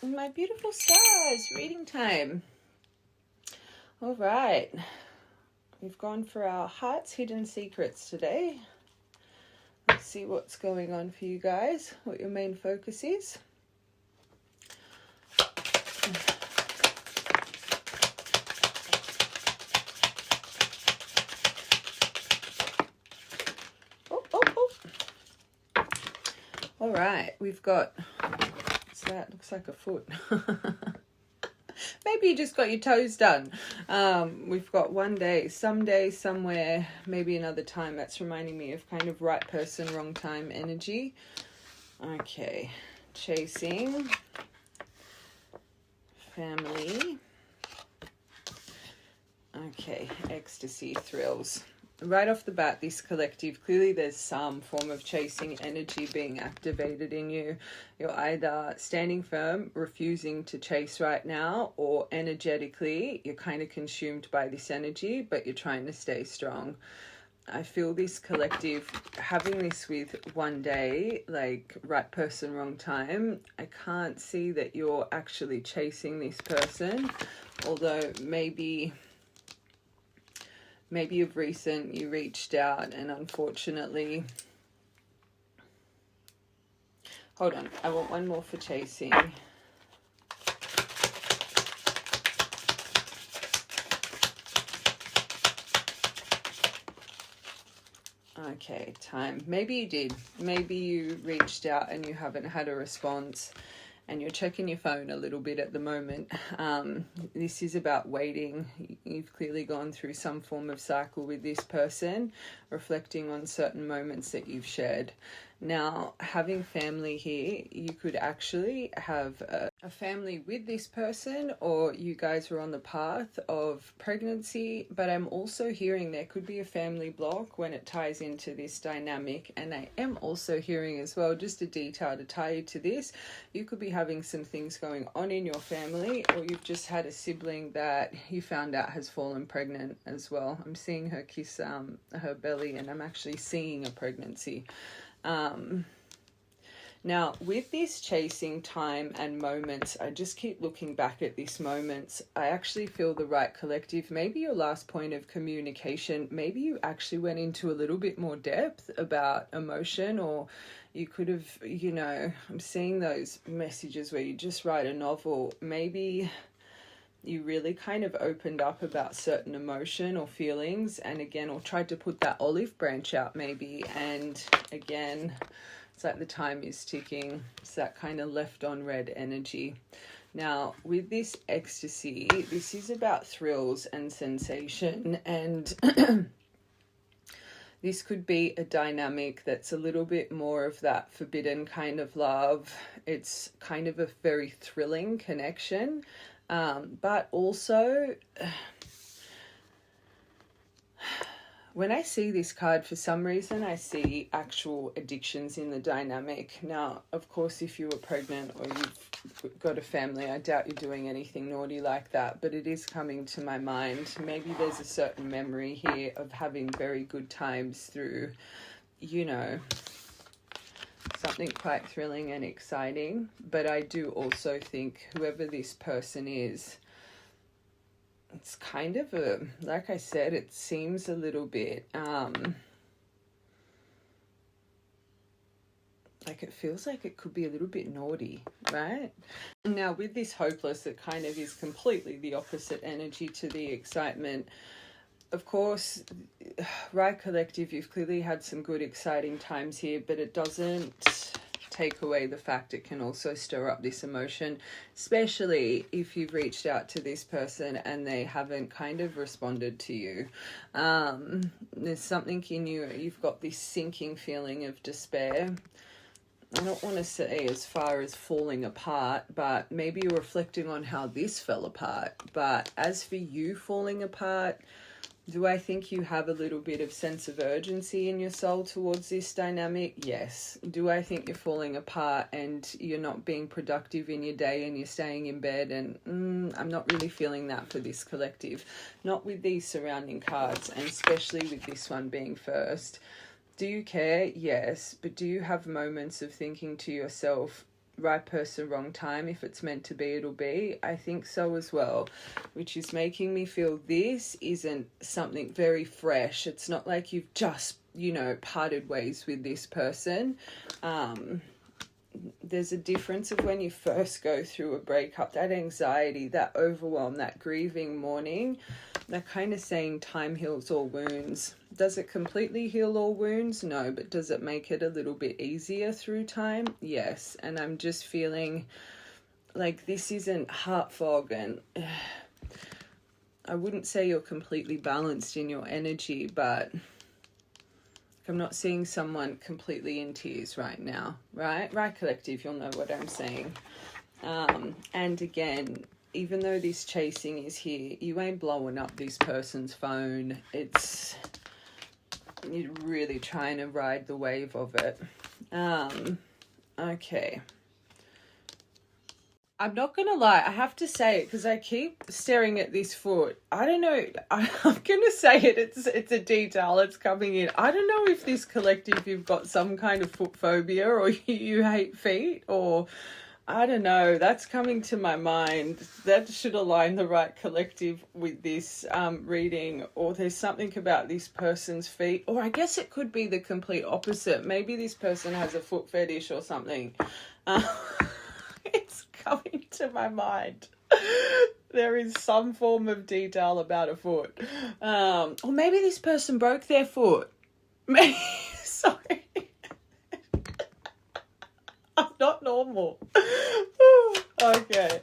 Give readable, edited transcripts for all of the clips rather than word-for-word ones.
My beautiful stars, reading time. All right, we've gone for our heart's hidden secrets today. Let's see what's going on for you guys, what your main focus is. All right, we've got, what's that? Looks like a foot. Maybe you just got your toes done. We've got one day, someday, somewhere, maybe another time. That's reminding me of kind of right person, wrong time energy. Okay, chasing, family. Okay, ecstasy, thrills. Right off the bat, this collective, clearly there's some form of chasing energy being activated in you. You're either standing firm, refusing to chase right now, or energetically, you're kind of consumed by this energy, but you're trying to stay strong. I feel this collective, having this with one day, like right person, wrong time. I can't see that you're actually chasing this person, although maybe of recent you reached out and unfortunately, hold on, I want one more for chasing. Okay, time. Maybe you did. Maybe you reached out and you haven't had a response and you're checking your phone a little bit at the moment. This is about waiting. You've clearly gone through some form of cycle with this person, reflecting on certain moments that you've shared. Now, having family here, you could actually have a family with this person, or you guys were on the path of pregnancy, but I'm also hearing there could be a family block when it ties into this dynamic. And I am also hearing as well, just a detail to tie you to this, you could be having some things going on in your family, or you've just had a sibling that you found out has fallen pregnant as well. I'm seeing her kiss her belly, and I'm actually seeing a pregnancy. Now, with this chasing time and moments, I just keep looking back at these moments. I actually feel the right collective. Maybe your last point of communication, maybe you actually went into a little bit more depth about emotion, or you could have, I'm seeing those messages where you just write a novel. Maybe you really kind of opened up about certain emotion or feelings, and again, or tried to put that olive branch out maybe, and again, it's like the time is ticking. It's that kind of left on red energy. Now, with this ecstasy, this is about thrills and sensation, and this could be a dynamic that's a little bit more of that forbidden kind of love. It's kind of a very thrilling connection, but also when I see this card, for some reason, I see actual addictions in the dynamic. Now, of course, if you were pregnant or you've got a family, I doubt you're doing anything naughty like that, but it is coming to my mind. Maybe there's a certain memory here of having very good times through, something quite thrilling and exciting. But I do also think whoever this person is, it's kind of like I said, it seems a little bit, like it feels like it could be a little bit naughty, right? Now, with this hopeless, it kind of is completely the opposite energy to the excitement. Of course, right collective, you've clearly had some good, exciting times here, but it doesn't take away the fact it can also stir up this emotion, especially if you've reached out to this person and they haven't kind of responded to you. There's something in you, you've got this sinking feeling of despair. I don't want to say as far as falling apart, but maybe you're reflecting on how this fell apart. But as for you falling apart, do I think you have a little bit of sense of urgency in your soul towards this dynamic? Yes. Do I think you're falling apart and you're not being productive in your day and you're staying in bed? And I'm not really feeling that for this collective. Not with these surrounding cards, and especially with this one being first. Do you care? Yes. But do you have moments of thinking to yourself, right person, wrong time. If it's meant to be, it'll be. I think so as well, which is making me feel this isn't something very fresh. It's not like you've just, you know, parted ways with this person. There's a difference of when you first go through a breakup, that anxiety, that overwhelm, that grieving mourning. They're kind of saying time heals all wounds. Does it completely heal all wounds? No, but does it make it a little bit easier through time? Yes. And I'm just feeling like this isn't heart fog, and I wouldn't say you're completely balanced in your energy, but I'm not seeing someone completely in tears right now, right? Right, collective, you'll know what I'm saying. And again, even though this chasing is here, you ain't blowing up this person's phone. You're really trying to ride the wave of it. Okay. I'm not going to lie, I have to say it because I keep staring at this foot. I don't know, I'm going to say it, it's a detail, it's coming in. I don't know if this collective, you've got some kind of foot phobia, or you hate feet, or I don't know, that's coming to my mind. That should align the right collective with this reading, or there's something about this person's feet, or I guess it could be the complete opposite. Maybe this person has a foot fetish or something. It's coming to my mind. There is some form of detail about a foot. Or maybe this person broke their foot. Sorry. I'm not normal. Okay.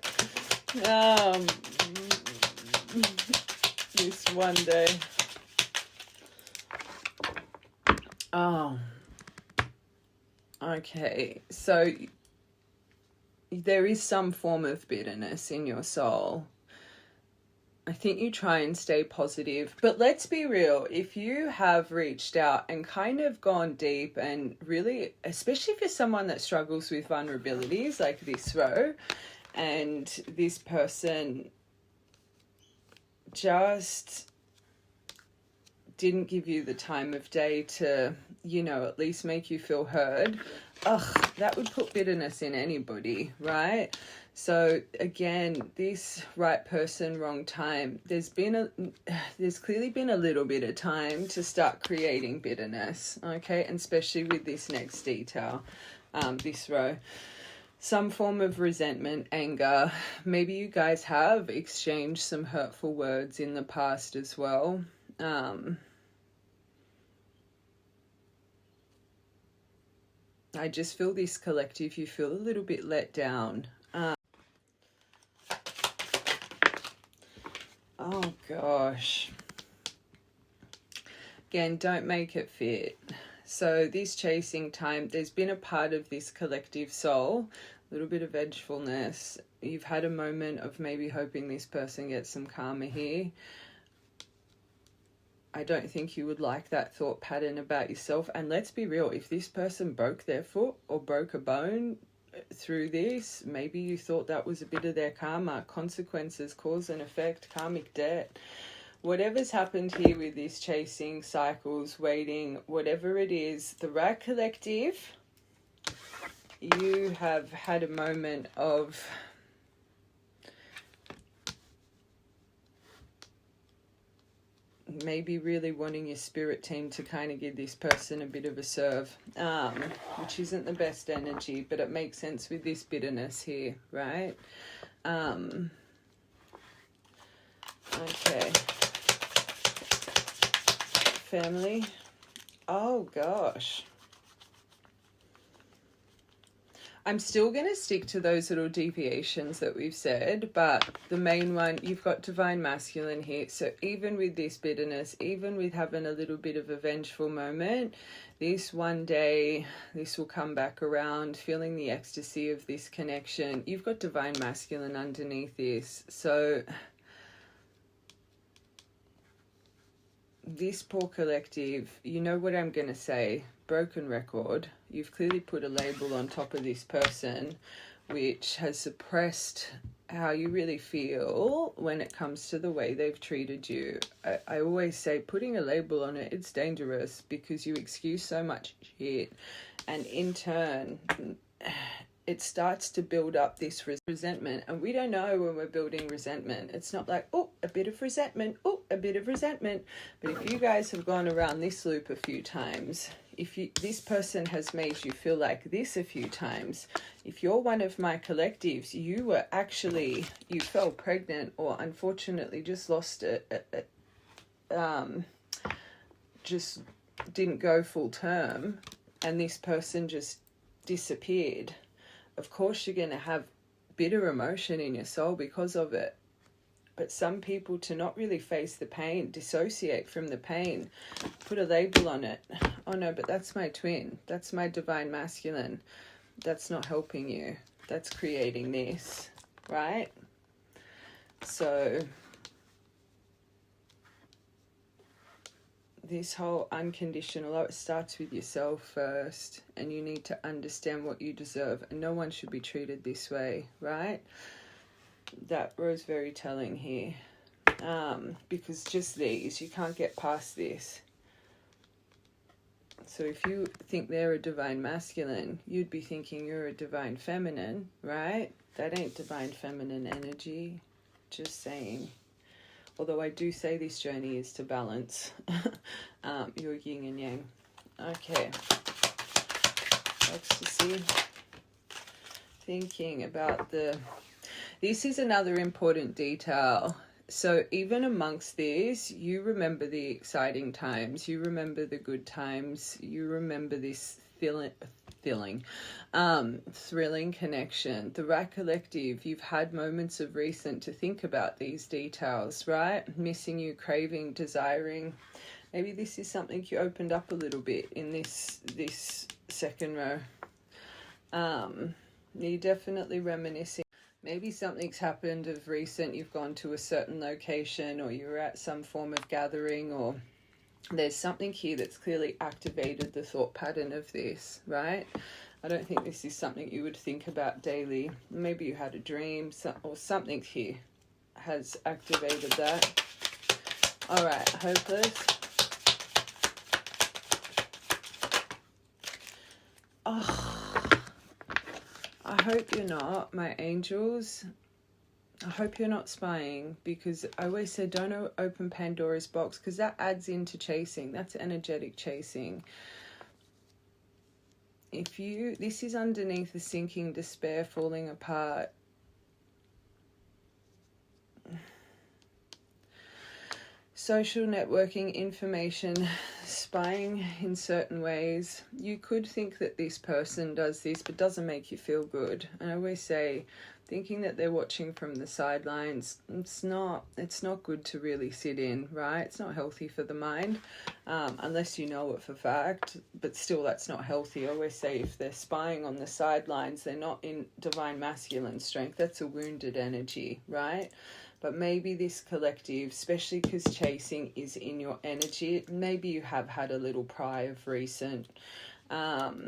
This one day. Oh. Okay. So there is some form of bitterness in your soul. I think you try and stay positive, but let's be real. If you have reached out and kind of gone deep and really, especially if you're someone that struggles with vulnerabilities like this row, and this person just didn't give you the time of day to, you know, at least make you feel heard, that would put bitterness in anybody, right? So again, this right person, wrong time, there's clearly been a little bit of time to start creating bitterness, okay? And especially with this next detail, this row. Some form of resentment, anger. Maybe you guys have exchanged some hurtful words in the past as well. I just feel this collective, you feel a little bit let down. Oh gosh. Again, don't make it fit. So this chasing time, there's been a part of this collective soul, a little bit of vengefulness. You've had a moment of maybe hoping this person gets some karma here. I don't think you would like that thought pattern about yourself. And let's be real, if this person broke their foot or broke a bone through this, maybe you thought that was a bit of their karma, consequences, cause and effect, karmic debt. Whatever's happened here with this chasing, cycles, waiting, whatever it is, the right collective, you have had a moment of maybe really wanting your spirit team to kind of give this person a bit of a serve, which isn't the best energy, but it makes sense with this bitterness here, right? Okay. Family. Oh gosh. I'm still going to stick to those little deviations that we've said, but the main one, you've got divine masculine here. So even with this bitterness, even with having a little bit of a vengeful moment, this one day, this will come back around, feeling the ecstasy of this connection. You've got divine masculine underneath this. So this poor collective, you know what I'm going to say, broken record. You've clearly put a label on top of this person, which has suppressed how you really feel when it comes to the way they've treated you. I always say putting a label on it, it's dangerous because you excuse so much shit. And in turn, it starts to build up this resentment. And we don't know when we're building resentment. It's not like, oh, a bit of resentment, oh, a bit of resentment. But if you guys have gone around this loop a few times, if this person has made you feel like this a few times, if you're one of my collectives, you fell pregnant or unfortunately just lost it, just didn't go full term, and this person just disappeared, of course you're going to have bitter emotion in your soul because of it. But some people, to not really face the pain, dissociate from the pain, put a label on it. Oh no, but that's my twin, that's my divine masculine, that's not helping you, that's creating this, right? So this whole unconditional love, it starts with yourself first, and you need to understand what you deserve, and no one should be treated this way, right? That was very telling here, because just these, you can't get past this. So if you think they're a divine masculine, you'd be thinking you're a divine feminine, right? That ain't divine feminine energy, just saying. Although I do say this journey is to balance your yin and yang. Okay. Let's just see. Thinking about this is another important detail. So even amongst this, you remember the exciting times. You remember the good times. You remember this thrilling connection. The Rat Collective, you've had moments of recent to think about these details, right? Missing you, craving, desiring. Maybe this is something you opened up a little bit in this second row. You're definitely reminiscing. Maybe something's happened of recent. You've gone to a certain location, or you're at some form of gathering, or there's something here that's clearly activated the thought pattern of this, right? I don't think this is something you would think about daily. Maybe you had a dream, or something here has activated that. All right, hopeless. Oh, I hope you're not, my angels. I hope you're not spying, because I always say don't open Pandora's box, because that adds into chasing. That's energetic chasing. This is underneath the sinking, despair, falling apart. Social networking, information, spying in certain ways. You could think that this person does this, but doesn't make you feel good. And I always say, thinking that they're watching from the sidelines, it's not good to really sit in, right? It's not healthy for the mind, unless you know it for fact, but still that's not healthy. I always say if they're spying on the sidelines, they're not in divine masculine strength. That's a wounded energy, right? But maybe this collective, especially because chasing is in your energy, maybe you have had a little pry of recent, but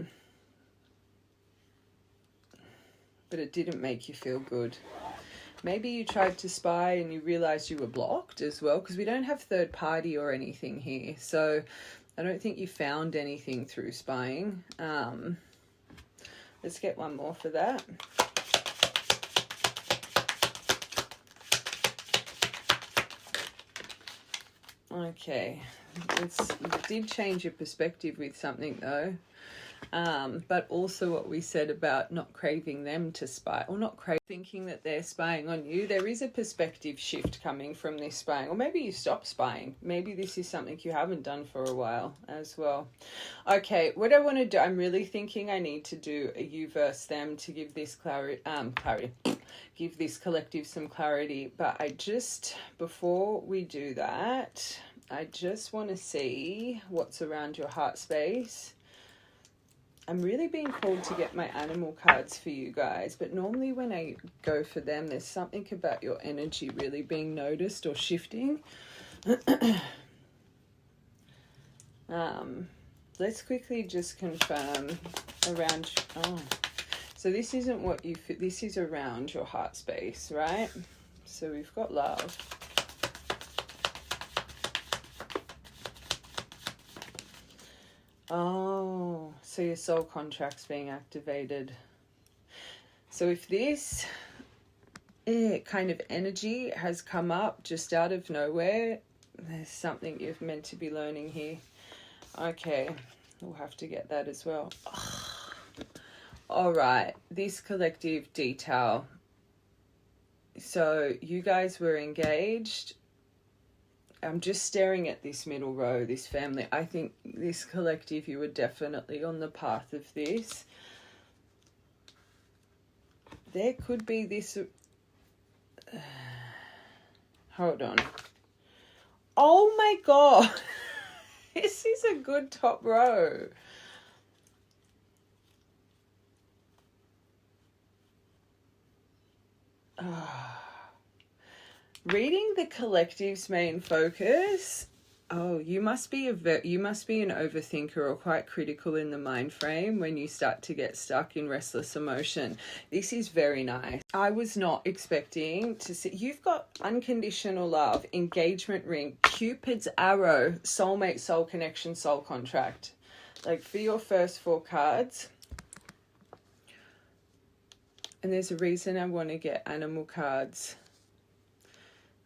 it didn't make you feel good. Maybe you tried to spy and you realized you were blocked as well, because we don't have third party or anything here. So I don't think you found anything through spying. Let's get one more for that. Okay, you did change your perspective with something though, but also what we said about not craving them to spy, or not thinking that they're spying on you. There is a perspective shift coming from this spying, or maybe you stopped spying. Maybe this is something you haven't done for a while as well. Okay, what I want to do, I'm really thinking I need to do a you versus them to give this give this collective some clarity. But before we do that, I just want to see what's around your heart space. I'm really being called to get my animal cards for you guys, but normally when I go for them, there's something about your energy really being noticed or shifting. Let's quickly just confirm around. So this isn't what you feel. This is around your heart space, right? So we've got love. Oh, so your soul contract's being activated. So if this kind of energy has come up just out of nowhere, there's something you're meant to be learning here. Okay, we'll have to get that as well. All right, this collective detail. So you guys were engaged. I'm just staring at this middle row, this family. I think this collective, you were definitely on the path of this. There could be this... hold on. Oh my God. This is a good top row. Reading the collective's main focus. Oh, you must be an overthinker or quite critical in the mind frame when you start to get stuck in restless emotion. This is very nice. I was not expecting to see. You've got unconditional love, engagement ring, Cupid's arrow, soulmate, soul connection, soul contract. Like for your first 4 cards. And there's a reason I want to get animal cards.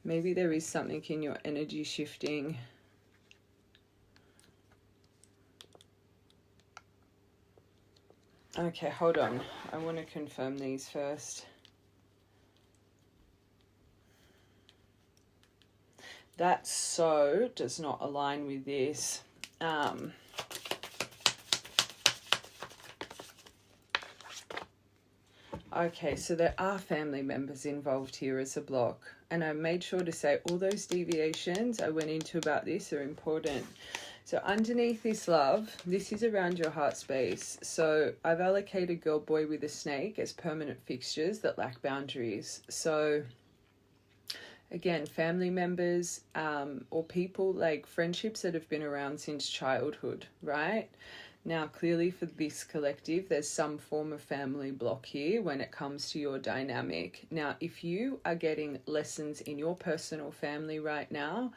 Maybe there is something in your energy shifting. Okay, hold on. I want to confirm these first. That so does not align with this. Okay, so there are family members involved here as a block. And I made sure to say all those deviations I went into about this are important. So underneath this love, this is around your heart space. So I've allocated girl, boy with a snake as permanent fixtures that lack boundaries. So again, family members or people like friendships that have been around since childhood, right? Now, clearly for this collective, there's some form of family block here when it comes to your dynamic. Now, if you are getting lessons in your personal family right now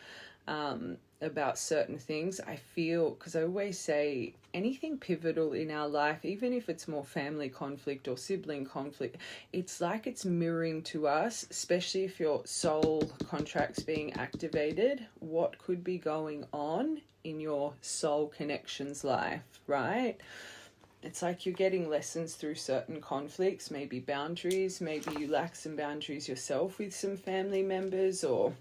about certain things, I feel, because I always say anything pivotal in our life, even if it's more family conflict or sibling conflict, it's like it's mirroring to us, especially if your soul contract's being activated, what could be going on in your soul connections life, right? It's like you're getting lessons through certain conflicts, maybe boundaries, maybe you lack some boundaries yourself with some family members, or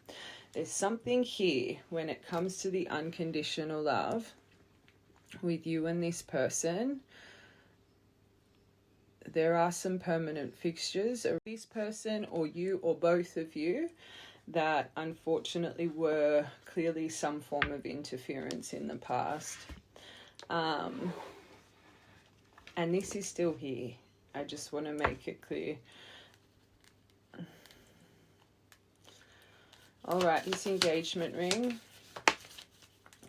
there's something here when it comes to the unconditional love with you and this person. There are some permanent fixtures of this person or you or both of you that unfortunately were clearly some form of interference in the past. And this is still here. I just want to make it clear. All right, this engagement ring.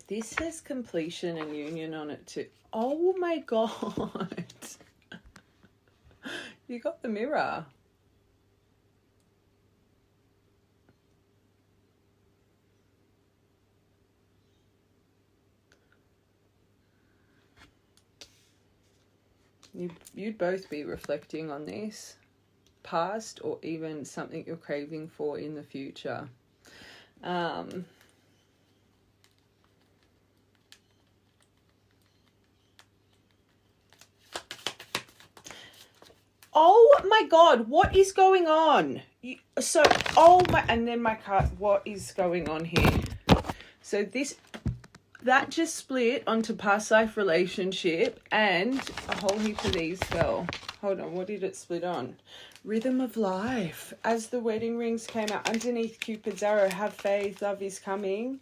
This has completion and union on it too. Oh my God. You got the mirror. You'd both be reflecting on this past or even something you're craving for in the future. Oh my God, what is going on? And then my card, what is going on here? So that just split onto past life relationship and a whole heap of these fell. Hold on, what did it split on? Rhythm of life. As the wedding rings came out underneath Cupid's arrow, have faith, love is coming.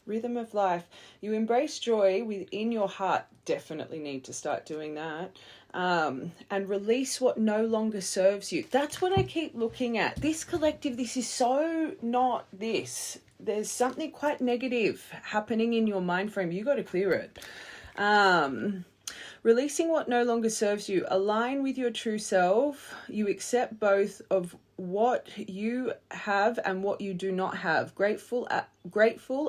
Rhythm of life. You embrace joy within your heart. Definitely need to start doing that. And release what no longer serves you. That's what I keep looking at. This collective, this is so not this. There's something quite negative happening in your mind frame. You got to clear it. Releasing what no longer serves you. Align with your true self. You accept both of what you have and what you do not have. Grateful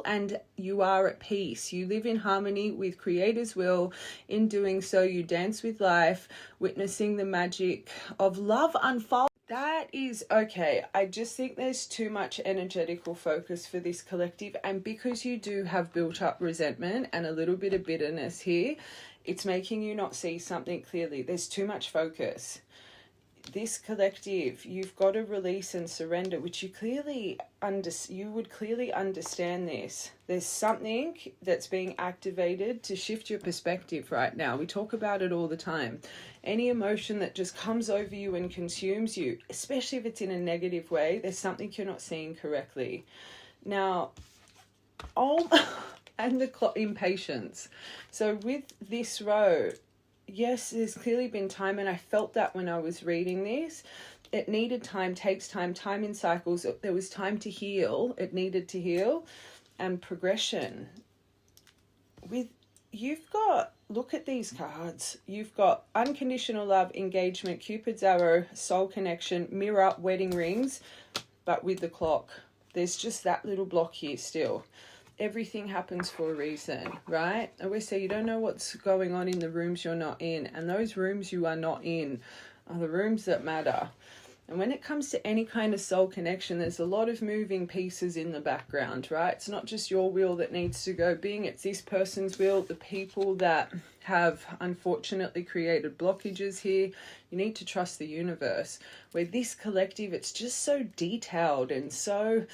and you are at peace. You live in harmony with Creator's will. In doing so, you dance with life, witnessing the magic of love unfold. That is okay. I just think there's too much energetical focus for this collective, and because you do have built up resentment and a little bit of bitterness here, it's making you not see something clearly. There's too much focus. This collective, you've got to release and surrender, which you would clearly understand this. There's something that's being activated to shift your perspective right now. We talk about it all the time. Any emotion that just comes over you and consumes you, especially if it's in a negative way, there's something you're not seeing correctly. Now, and the impatience. So with this row, yes, there's clearly been time, and I felt that when I was reading this. It needed time, takes time in cycles. There was time to heal. It needed to heal, and progression. Look at these cards. You've got unconditional love, engagement, Cupid's arrow, soul connection, mirror, wedding rings, but with the clock. There's just that little block here still. Everything happens for a reason, right? I always say you don't know what's going on in the rooms you're not in, and those rooms you are not in are the rooms that matter. And when it comes to any kind of soul connection, there's a lot of moving pieces in the background, right? It's not just your will that needs to go, being it's this person's will, the people that have unfortunately created blockages here. You need to trust the universe. Where this collective, it's just so detailed and so...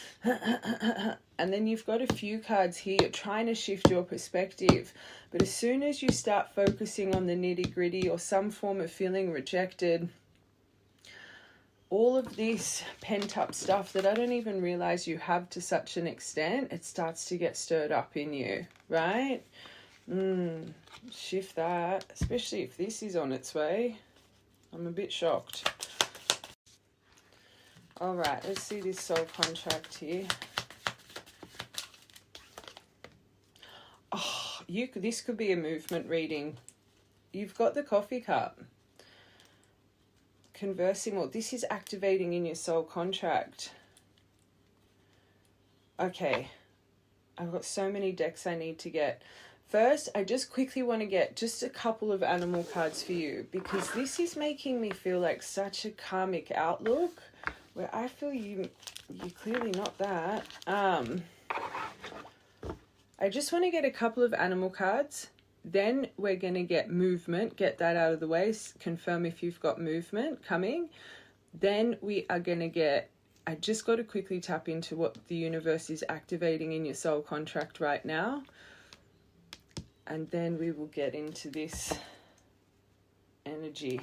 And then you've got a few cards here trying to shift your perspective. But as soon as you start focusing on the nitty-gritty or some form of feeling rejected, all of this pent-up stuff that I don't even realize you have to such an extent, it starts to get stirred up in you, right? Shift that, especially if this is on its way. I'm a bit shocked. All right, let's see this soul contract here. Oh, this could be a movement reading. You've got the coffee cup. Conversing, well, this is activating in your soul contract. Okay, I've got so many decks I need to get. First, I just quickly want to get just a couple of animal cards for you, because this is making me feel like such a karmic outlook where I feel you're clearly not that. I just want to get a couple of animal cards. Then we're going to get movement, get that out of the way, confirm if you've got movement coming. Then we are going to get, I just got to quickly tap into what the universe is activating in your soul contract right now. And then we will get into this energy.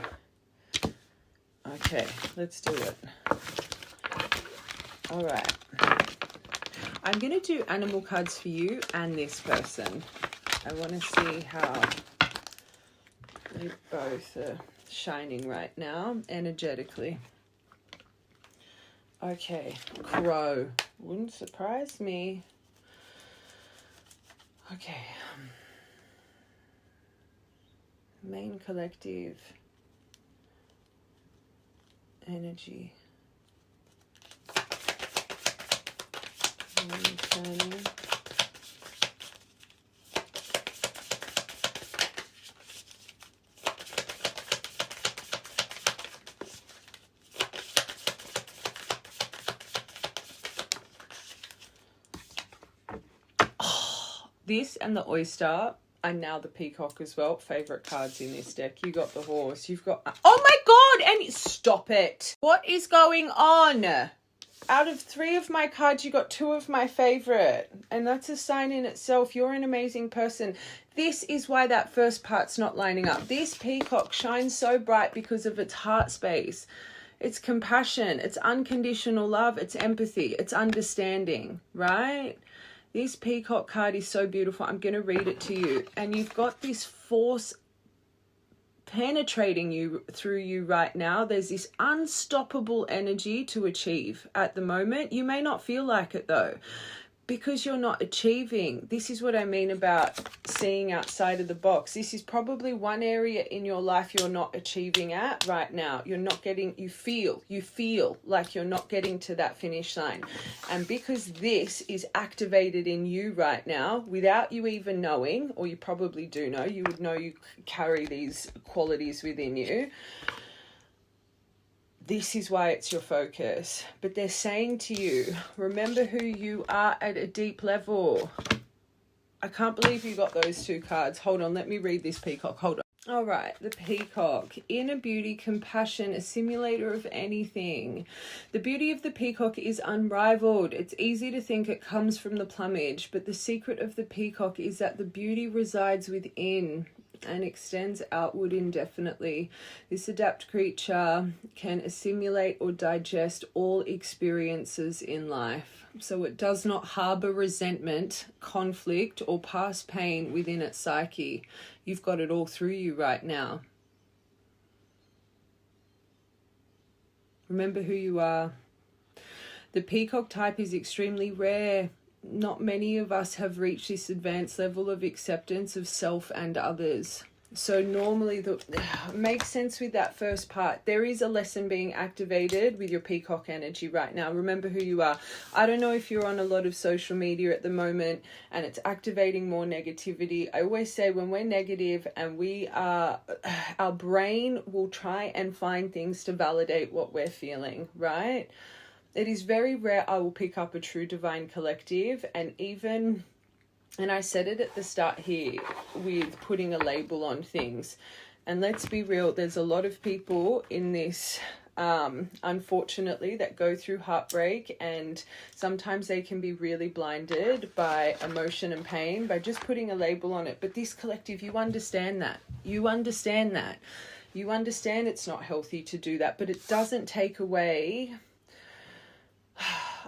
Okay, let's do it. All right. I'm going to do animal cards for you and this person. I want to see how they both are shining right now, energetically. Okay, crow. Wouldn't surprise me. Okay. Main collective. Energy. Turning. This and the oyster are now the peacock as well. Favorite cards in this deck. You got the horse. You've got... Oh my god! And stop it! What is going on? Out of 3 of my cards, you got 2 of my favorite. And that's a sign in itself. You're an amazing person. This is why that first part's not lining up. This peacock shines so bright because of its heart space. It's compassion. It's unconditional love. It's empathy. It's understanding, right? This peacock card is so beautiful. I'm going to read it to you. And you've got this force penetrating you through you right now. There's this unstoppable energy to achieve at the moment. You may not feel like it though. because you're not achieving. This is what I mean about seeing outside of the box. This is probably one area in your life you're not achieving at right now. You're not getting, you feel like you're not getting to that finish line. And because this is activated in you right now, without you even knowing, or you probably do know, you would know you carry these qualities within you. This is why it's your focus. But they're saying to you, remember who you are at a deep level. I can't believe you got those two cards. Hold on, let me read this peacock. Hold on. All right, the peacock. Inner beauty, compassion, a simulator of anything. The beauty of the peacock is unrivaled. It's easy to think it comes from the plumage, but the secret of the peacock is that the beauty resides within and extends outward indefinitely. This adept creature can assimilate or digest all experiences in life. So it does not harbor resentment, conflict, or past pain within its psyche. You've got it all through you right now. Remember who you are. The peacock type is extremely rare. Not many of us have reached this advanced level of acceptance of self and others. So normally, makes sense with that first part. There is a lesson being activated with your peacock energy right now. Remember who you are. I don't know if you're on a lot of social media at the moment and it's activating more negativity. I always say when we're negative and our brain will try and find things to validate what we're feeling, right? It is very rare I will pick up a true divine collective, and I said it at the start here with putting a label on things. And let's be real, there's a lot of people in this, unfortunately, that go through heartbreak, and sometimes they can be really blinded by emotion and pain by just putting a label on it. But this collective, you understand that. You understand that. You understand it's not healthy to do that, but it doesn't take away...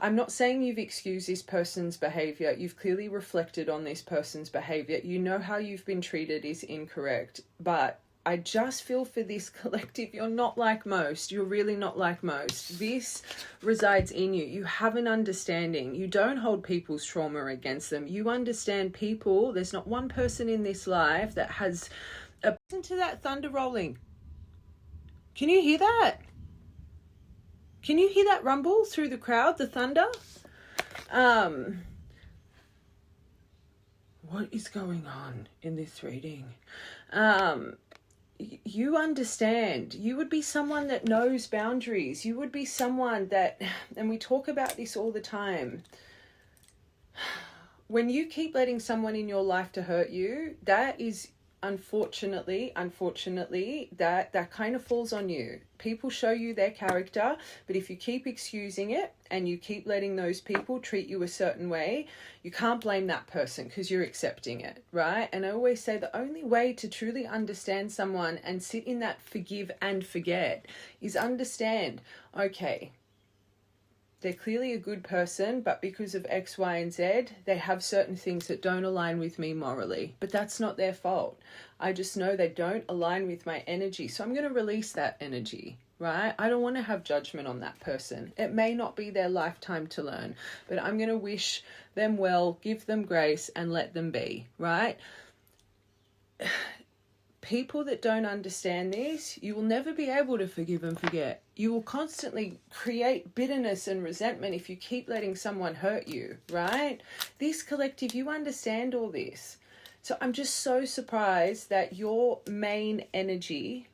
I'm not saying you've excused this person's behavior. You've clearly reflected on this person's behavior. You know how you've been treated is incorrect. But I just feel for this collective, you're not like most. You're really not like most. This resides in you. You have an understanding. You don't hold people's trauma against them. You understand people. There's not one person in this life that has... Listen to that thunder rolling. Can you hear that? Can you hear that rumble through the crowd, the thunder? What is going on in this reading? You understand. You would be someone that knows boundaries. You would be someone that, and we talk about this all the time, when you keep letting someone in your life to hurt you, that is... Unfortunately, that kind of falls on you. People show you their character, but if you keep excusing it and you keep letting those people treat you a certain way, you can't blame that person because you're accepting it, right? And I always say the only way to truly understand someone and sit in that forgive and forget is understand, okay, they're clearly a good person, but because of X, Y, and Z, they have certain things that don't align with me morally. But that's not their fault. I just know they don't align with my energy. So I'm going to release that energy, right? I don't want to have judgment on that person. It may not be their lifetime to learn, but I'm going to wish them well, give them grace, and let them be, right? People that don't understand this, you will never be able to forgive and forget. You will constantly create bitterness and resentment if you keep letting someone hurt you, right? This collective, you understand all this. So I'm just so surprised that your main energy,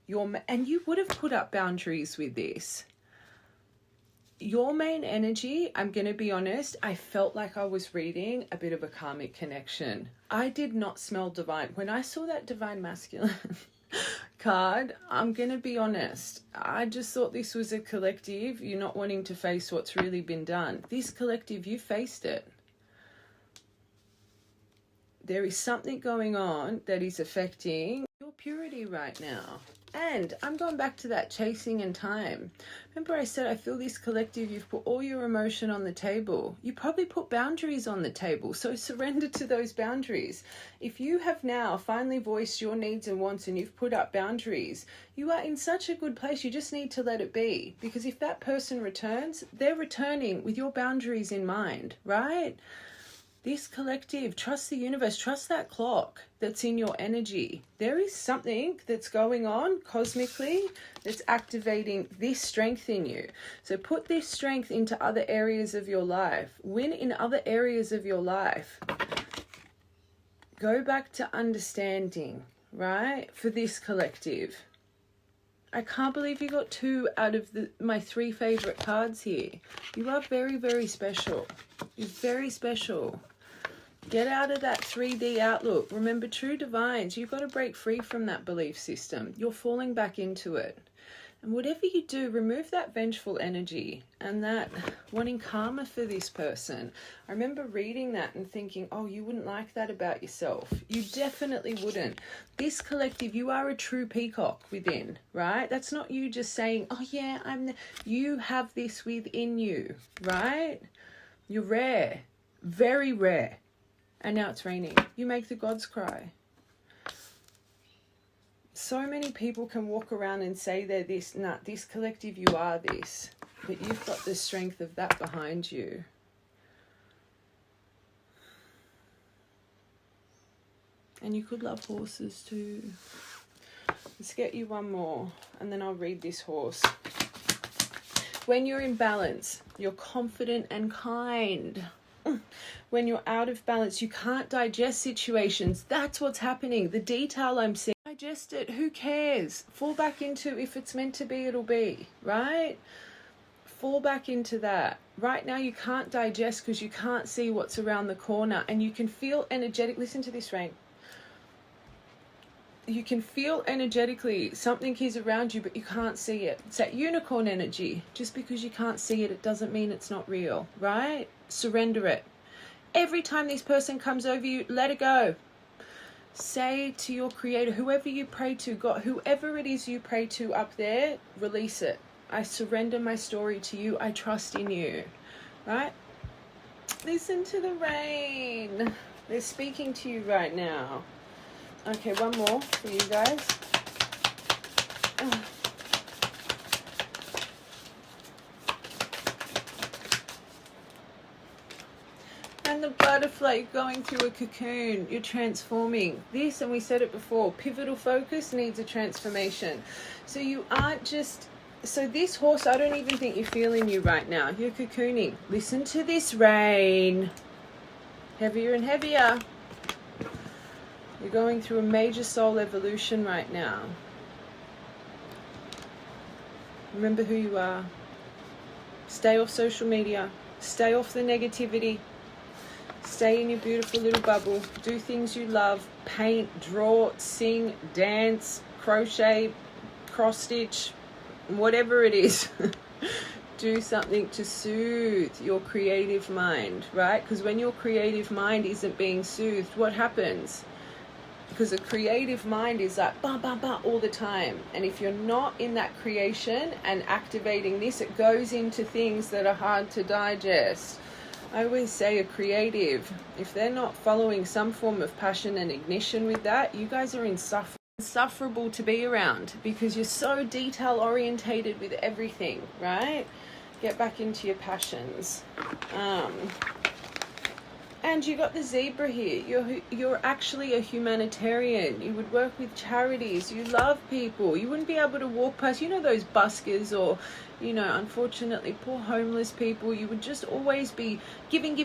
and you would have put up boundaries with this. Your main energy, I'm going to be honest, I felt like I was reading a bit of a karmic connection. I did not smell divine. When I saw that divine masculine card, I'm going to be honest, I just thought this was a collective. You're not wanting to face what's really been done. This collective, you faced it. There is something going on that is affecting your purity right now. And I'm going back to that chasing in time. Remember I said I feel this collective, you've put all your emotion on the table. You probably put boundaries on the table, so surrender to those boundaries. If you have now finally voiced your needs and wants and you've put up boundaries, you are in such a good place. You just need to let it be. Because if that person returns, they're returning with your boundaries in mind, right? This collective, trust the universe, trust that clock that's in your energy. There is something that's going on cosmically that's activating this strength in you. So put this strength into other areas of your life. Win in other areas of your life. Go back to understanding, right? For this collective. I can't believe you got 2 out of my 3 favorite cards here. You are very, very special. You're very special. Get out of that 3D outlook. Remember, true divines, you've got to break free from that belief system. You're falling back into it. And whatever you do, remove that vengeful energy and that wanting karma for this person. I remember reading that and thinking, oh, you wouldn't like that about yourself. You definitely wouldn't. This collective, you are a true peacock within, right? That's not you just saying, oh yeah, you have this within you, right? You're rare, very rare. And now it's raining. You make the gods cry. So many people can walk around and say they're this. Nah, this collective, you are this. But you've got the strength of that behind you. And you could love horses too. Let's get you one more. And then I'll read this horse. When you're in balance, you're confident and kind. When you're out of balance, you can't digest situations. That's what's happening. The detail I'm seeing. Digest it. Who cares? Fall back into, if it's meant to be, it'll be, right? Fall back into that. Right now you can't digest because you can't see what's around the corner, and you can feel energetic. Listen to this, Rain. You can feel energetically something is around you, but you can't see it. It's that unicorn energy. Just because you can't see it, it doesn't mean it's not real, right? Surrender it. Every time this person comes over you, let it go. Say to your creator, whoever you pray to, God, whoever it is you pray to up there, release it. I surrender my story to you. I trust in you, right? Listen to the rain. They're speaking to you right now. Okay, one more for you guys. And the butterfly going through a cocoon, you're transforming. This, and we said it before, pivotal focus needs a transformation. So you aren't just, so this horse, I don't even think you're feeling you right now. You're cocooning. Listen to this rain. Heavier and heavier. You're going through a major soul evolution right now. Remember who you are. Stay off social media. Stay off the negativity. Stay in your beautiful little bubble. Do things you love. Paint, draw, sing, dance, crochet, cross stitch, whatever it is. Do something to soothe your creative mind, right? Because when your creative mind isn't being soothed, what happens? Because a creative mind is like bah, bah, bah all the time. And if you're not in that creation and activating this, it goes into things that are hard to digest. I always say a creative, if they're not following some form of passion and ignition with that, you guys are insufferable to be around because you're so detail orientated with everything, right? Get back into your passions. And you got the zebra here. You're actually a humanitarian. You would work with charities. You love people. You wouldn't be able to walk past, those buskers or, unfortunately, poor homeless people. You would just always be giving,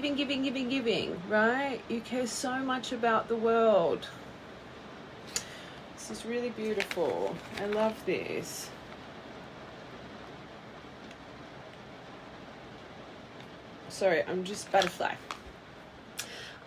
right? You care so much about the world. This is really beautiful. I love this. Sorry, I'm just butterfly.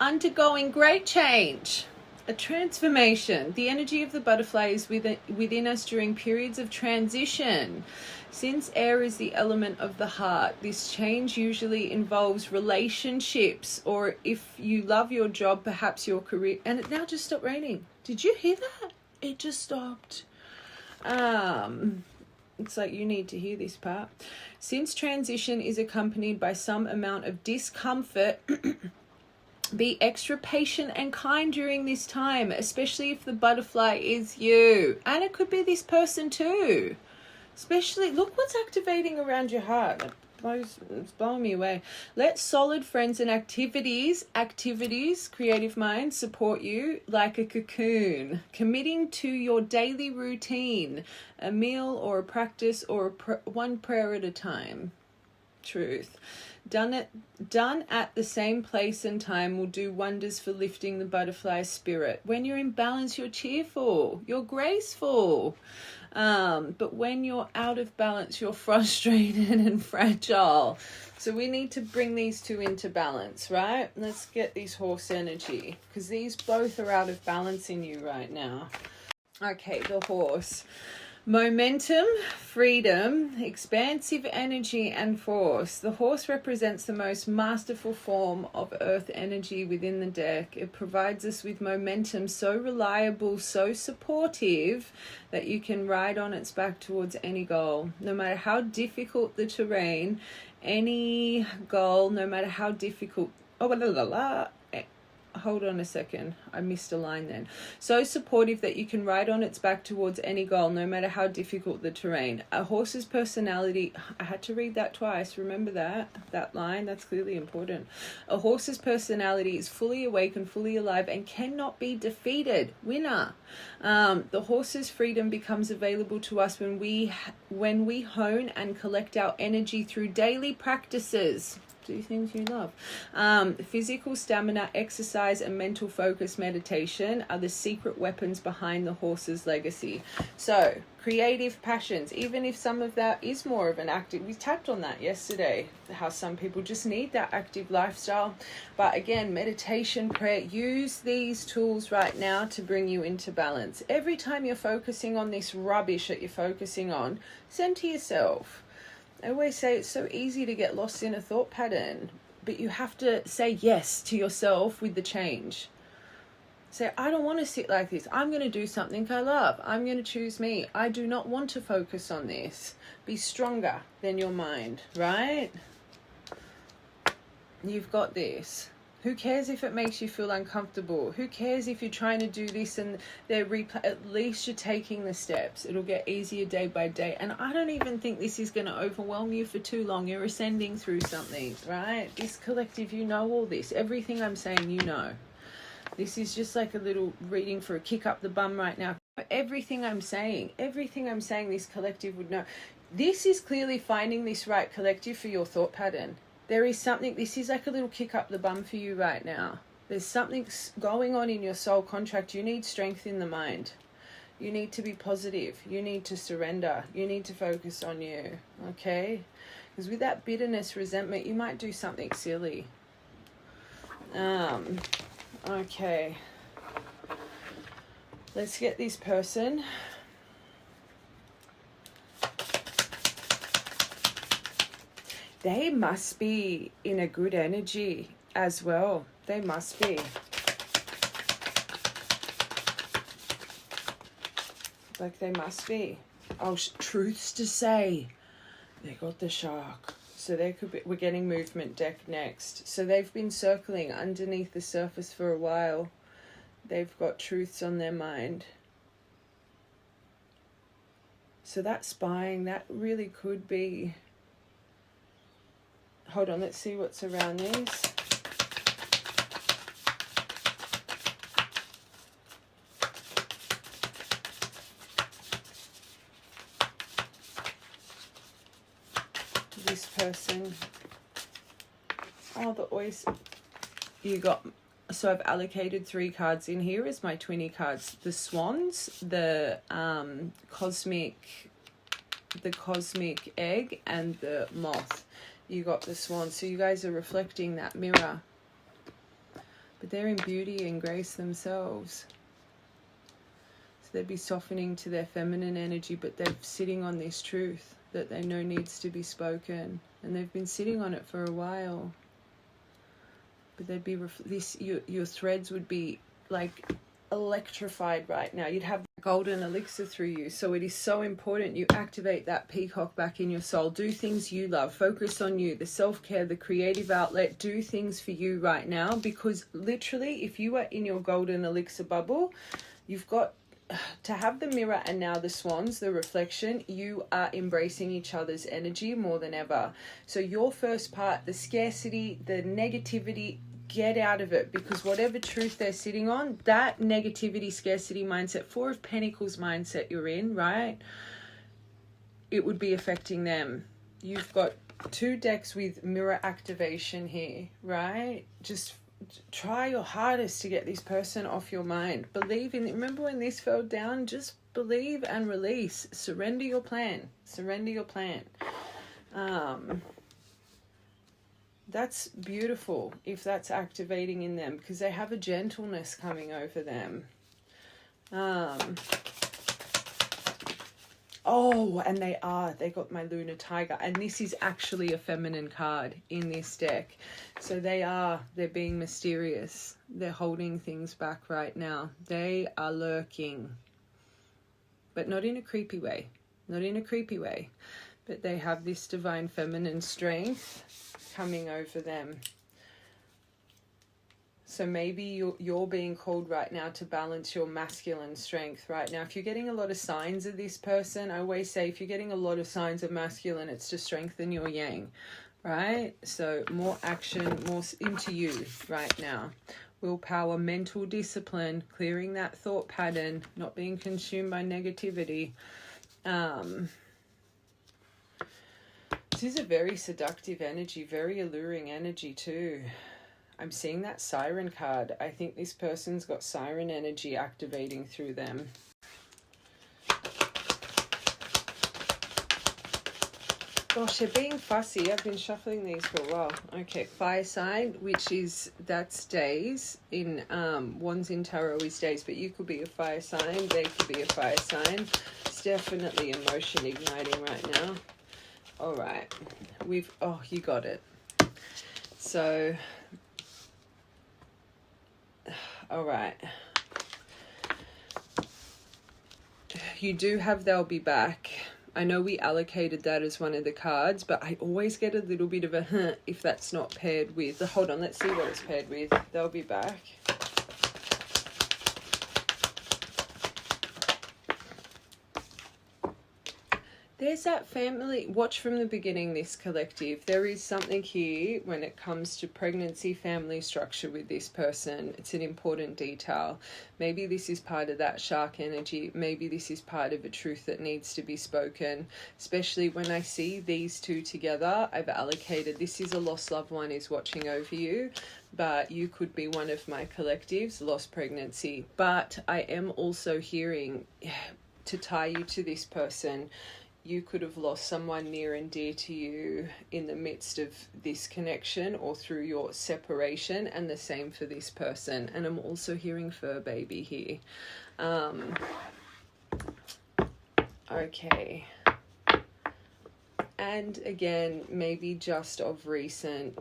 Undergoing great change, a transformation. The energy of the butterfly is within us during periods of transition. Since air is the element of the heart, this change usually involves relationships, or if you love your job, perhaps your career. And it now just stopped raining. Did you hear that? It just stopped. It's like you need to hear this part. Since transition is accompanied by some amount of discomfort, be extra patient and kind during this time, especially if the butterfly is you. And it could be this person too. Especially, look what's activating around your heart. It's blowing me away. Let solid friends and activities, creative minds, support you like a cocoon. Committing to your daily routine, a meal or a practice or one prayer at a time. Truth. Done at the same place and time will do wonders for lifting the butterfly spirit. When you're in balance, you're cheerful, you're graceful. But when you're out of balance, you're frustrated and fragile. So we need to bring these two into balance, right? Let's get this horse energy, because these both are out of balance in you right now. Okay, the horse. Momentum, freedom, expansive energy, and force. The horse represents the most masterful form of earth energy within the deck. It provides us with momentum so reliable, so supportive, that you can ride on its back towards any goal. No matter how difficult the terrain, any goal, no matter how difficult... Hold on a second, I missed a line then. So supportive that you can ride on its back towards any goal, no matter how difficult the terrain. A horse's personality, I had to read that twice, remember that line, that's clearly important. A horse's personality is fully awake and fully alive and cannot be defeated. Winner. The horse's freedom becomes available to us when we hone and collect our energy through daily practices. Do things you love. Physical stamina, exercise, and mental focus meditation are the secret weapons behind the horse's legacy. So, creative passions, even if some of that is more of an active, we tapped on that yesterday, how some people just need that active lifestyle. But again, meditation, prayer, use these tools right now to bring you into balance. Every time you're focusing on this rubbish that you're focusing on, send to yourself. I always say it's so easy to get lost in a thought pattern, but you have to say yes to yourself with the change. Say, I don't want to sit like this. I'm going to do something I love. I'm going to choose me. I do not want to focus on this. Be stronger than your mind, right? You've got this. Who cares if it makes you feel uncomfortable? Who cares if you're trying to do this and they're at least you're taking the steps. It'll get easier day by day. And I don't even think this is going to overwhelm you for too long. You're ascending through something, right? This collective, you know all this. Everything I'm saying, you know. This is just like a little reading for a kick up the bum right now. Everything I'm saying, this collective would know. This is clearly finding this right collective for your thought pattern. There is something, this is like a little kick up the bum for you right now. There's something going on in your soul contract. You need strength in the mind. You need to be positive. You need to surrender. You need to focus on you, okay? Because with that bitterness, resentment, you might do something silly. Okay. Let's get this person. They must be in a good energy as well. They must be. Like they must be. Oh, truths to say. They got the shark. So they could be, we're getting movement deck next. So they've been circling underneath the surface for a while. They've got truths on their mind. So that spying, that really could be... Hold on, let's see what's around these. This person. Oh, the oyster. You got... So I've allocated 3 cards in here as my 20 cards. The swans, the cosmic egg, and the moth. You got the swan. So you guys are reflecting that mirror. But they're in beauty and grace themselves. So they'd be softening to their feminine energy, but they're sitting on this truth that they know needs to be spoken. And they've been sitting on it for a while. But they'd be your threads would be like electrified right now. You'd have golden elixir through you. So it is so important you activate that peacock back in your soul. Do things you love. Focus on you, the self-care, the creative outlet. Do things for you right now, because literally if you are in your golden elixir bubble, you've got to have the mirror and now the swans, the reflection. You are embracing each other's energy more than ever. So your first part, the scarcity, the negativity, get out of it, because whatever truth they're sitting on, that negativity, scarcity mindset, Four of Pentacles mindset you're in, right? It would be affecting them. You've got 2 decks with mirror activation here, right? Just try your hardest to get this person off your mind. Believe in it. Remember when this fell down? Just believe and release. Surrender your plan. Surrender your plan. That's beautiful if that's activating in them, because they have a gentleness coming over them. Oh, and they got my Lunar Tiger, and this is actually a feminine card in this deck. So they're being mysterious. They're holding things back right now. They are lurking, but not in a creepy way. Not in a creepy way. But they have this divine feminine strength coming over them. So maybe you're being called right now to balance your masculine strength right now. If you're getting a lot of signs of this person, I always say if you're getting a lot of signs of masculine, it's to strengthen your yang, right? So more action, more into you right now. Willpower, mental discipline, clearing that thought pattern, not being consumed by negativity. This is a very seductive energy, very alluring energy too. I'm seeing that siren card. I think this person's got siren energy activating through them. Gosh, they're being fussy. I've been shuffling these for a while. Okay, fire sign, which is, that's days. In Wands in Tarot is days, but you could be a fire sign. They could be a fire sign. It's definitely emotion igniting right now. All right, you got it. So, all right. You do have they'll be back. I know we allocated that as one of the cards, but I always get a little bit of a if that's not paired with. Hold on, let's see what it's paired with. They'll be back. There's that family. Watch from the beginning, this collective. There is something here when it comes to pregnancy, family structure with this person. It's an important detail. Maybe this is part of that shark energy. Maybe this is part of a truth that needs to be spoken. Especially when I see these two together, I've allocated, this is a lost loved one is watching over you. But you could be one of my collectives, lost pregnancy. But I am also hearing, to tie you to this person, you could have lost someone near and dear to you in the midst of this connection or through your separation, and the same for this person. And I'm also hearing fur baby here. Okay. And again, maybe just of recent,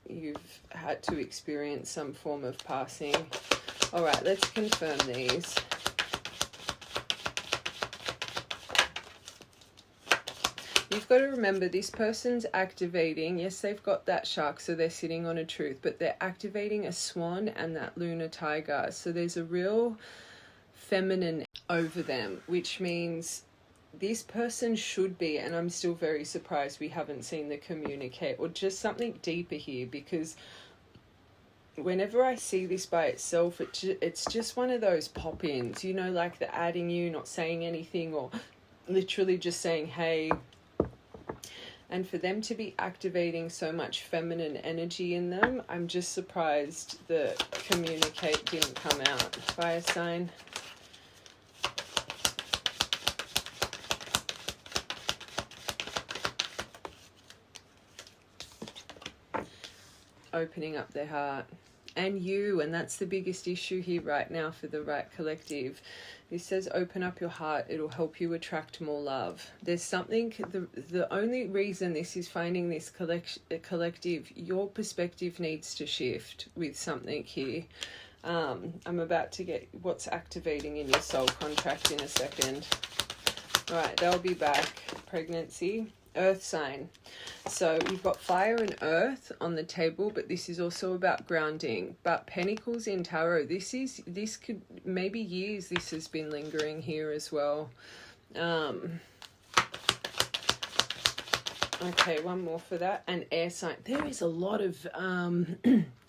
you've had to experience some form of passing. All right, let's confirm these. You've got to remember this person's activating, yes, they've got that shark, so they're sitting on a truth, but they're activating a swan and that lunar tiger. So there's a real feminine over them, which means this person should be, and I'm still very surprised we haven't seen the communicate or just something deeper here, because whenever I see this by itself, it's just one of those pop-ins, you know, like the adding you, not saying anything, or literally just saying, hey. And for them to be activating so much feminine energy in them, I'm just surprised the communicate didn't come out. Fire sign. Opening up their heart. And you, and that's the biggest issue here right now for the right collective. This says open up your heart, it'll help you attract more love. There's something, the only reason this is finding this collective, your perspective needs to shift with something here. I'm about to get what's activating in your soul contract in a second. All right, they'll be back. Pregnancy, earth sign. So you've got fire and earth on the table, but this is also about grounding. But Pentacles in Tarot, this could maybe years this has been lingering here as well. Okay, one more for that. And air sign. There is a lot of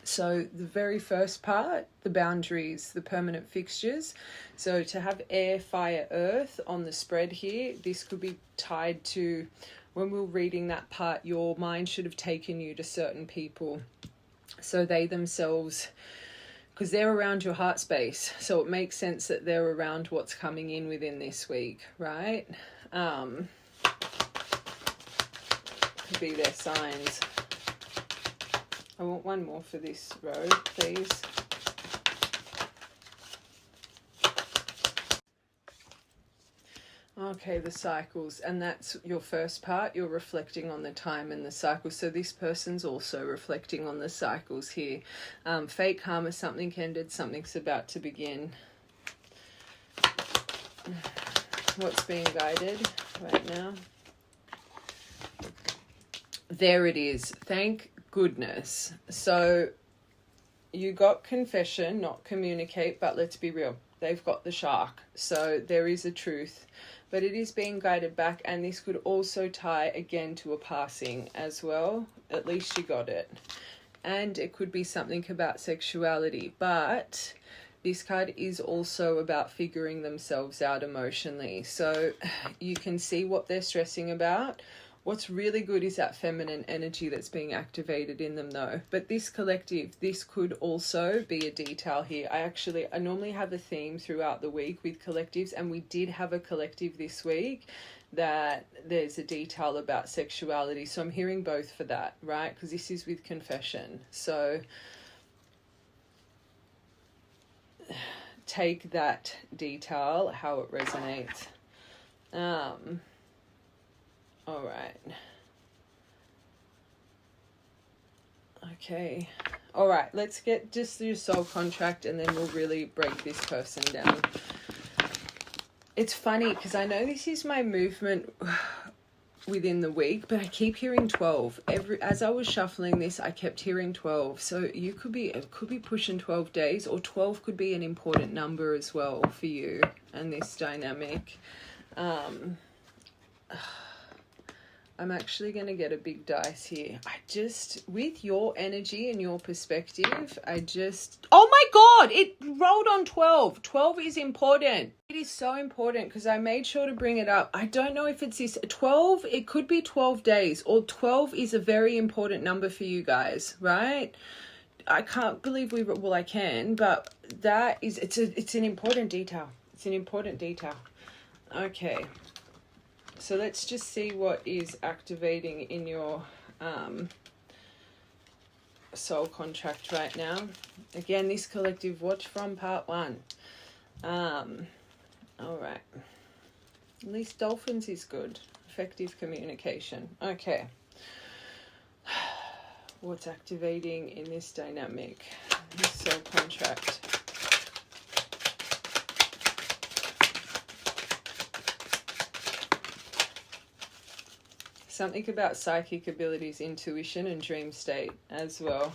so the very first part, the boundaries, the permanent fixtures. So to have air, fire, earth on the spread here, this could be tied to, when we were reading that part, your mind should have taken you to certain people. So they themselves, because they're around your heart space. So it makes sense that they're around what's coming in within this week, right? Could be their signs. I want one more for this row, please. Okay, the cycles, and that's your first part. You're reflecting on the time and the cycles. So this person's also reflecting on the cycles here. Fate karma, something ended, something's about to begin. What's being guided right now? There it is. Thank goodness. So you got confession, not communicate, but let's be real. They've got the shark. So there is a truth, but it is being guided back. And this could also tie again to a passing as well. At least you got it. And it could be something about sexuality, but this card is also about figuring themselves out emotionally. So you can see what they're stressing about. What's really good is that feminine energy that's being activated in them though. But this collective, this could also be a detail here. I normally have a theme throughout the week with collectives, and we did have a collective this week that there's a detail about sexuality. So I'm hearing both for that, right? Because this is with confession. So take that detail, how it resonates. All right. Okay. All right, let's get just your soul contract and then we'll really break this person down. It's funny because I know this is my movement within the week, but I keep hearing 12. As I was shuffling this, I kept hearing 12. So it could be pushing 12 days, or 12 could be an important number as well for you and this dynamic. I'm actually going to get a big dice here. With your energy and your perspective, oh my God, it rolled on 12. 12 is important. It is so important because I made sure to bring it up. I don't know if it's this 12, it could be 12 days, or 12 is a very important number for you guys, right? I can't believe I can, but it's an important detail. It's an important detail. Okay. So let's just see what is activating in your soul contract right now. Again, this collective, watch from part 1. All right. At least dolphins is good. Effective communication. Okay. What's activating in this dynamic? This soul contract. Something about psychic abilities, intuition, and dream state as well.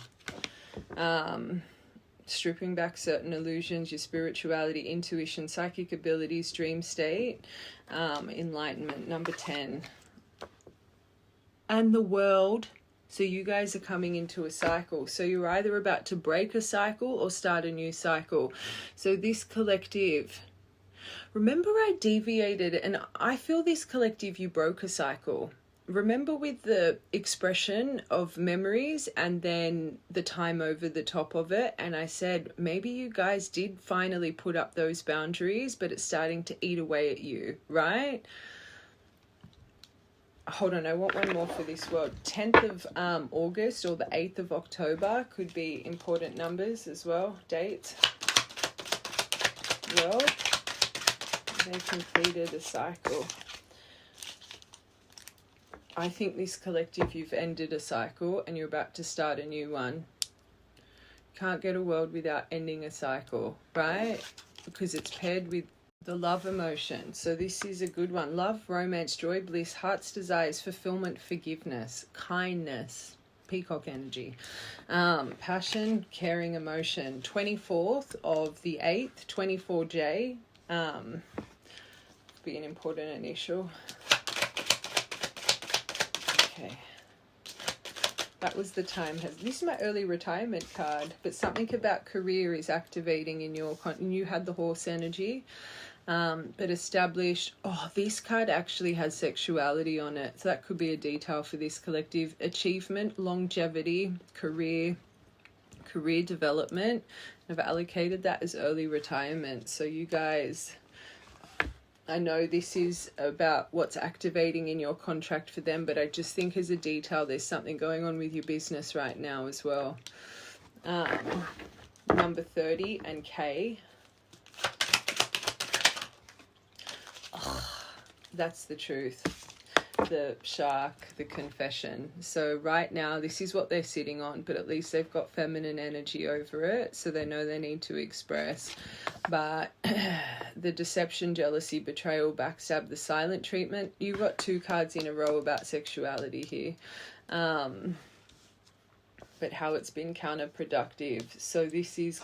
Stripping back certain illusions, your spirituality, intuition, psychic abilities, dream state, enlightenment, number 10. And the world. So you guys are coming into a cycle. So you're either about to break a cycle or start a new cycle. So this collective, remember I deviated, and I feel this collective, you broke a cycle. Remember with the expression of memories and then the time over the top of it, and I said maybe you guys did finally put up those boundaries, but it's starting to eat away at you, right? Hold on, I want one more for this world. 10th of August or the 8th of October could be important numbers as well. Dates. World. They completed a cycle. I think this collective, you've ended a cycle and you're about to start a new one. Can't get a world without ending a cycle, right? Because it's paired with the love emotion. So this is a good one. Love, romance, joy, bliss, heart's desires, fulfillment, forgiveness, kindness, peacock energy, passion, caring emotion. 24th of the 8th, 24J, be an important initial. Okay. That was the time. This is my early retirement card, but something about career is activating in your, you had the horse energy, but established. Oh, this card actually has sexuality on it. So that could be a detail for this collective. Achievement, longevity, career development. I've allocated that as early retirement. So you guys, I know this is about what's activating in your contract for them, but I just think as a detail, there's something going on with your business right now as well. Number 30 and K. Oh, that's the truth. The shark, the confession. So right now, this is what they're sitting on, but at least they've got feminine energy over it, so they know they need to express. But the deception, jealousy, betrayal, backstab, the silent treatment. You've got 2 cards in a row about sexuality here. But how it's been counterproductive. So this is,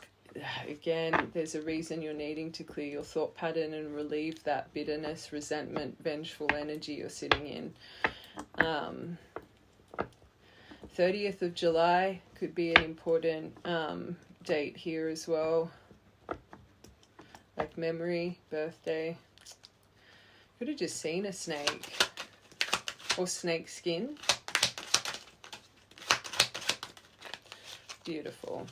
again, there's a reason you're needing to clear your thought pattern and relieve that bitterness, resentment, vengeful energy you're sitting in. 30th of July could be an important date here as well. Like memory, birthday. Could have just seen a snake or snake skin. Beautiful.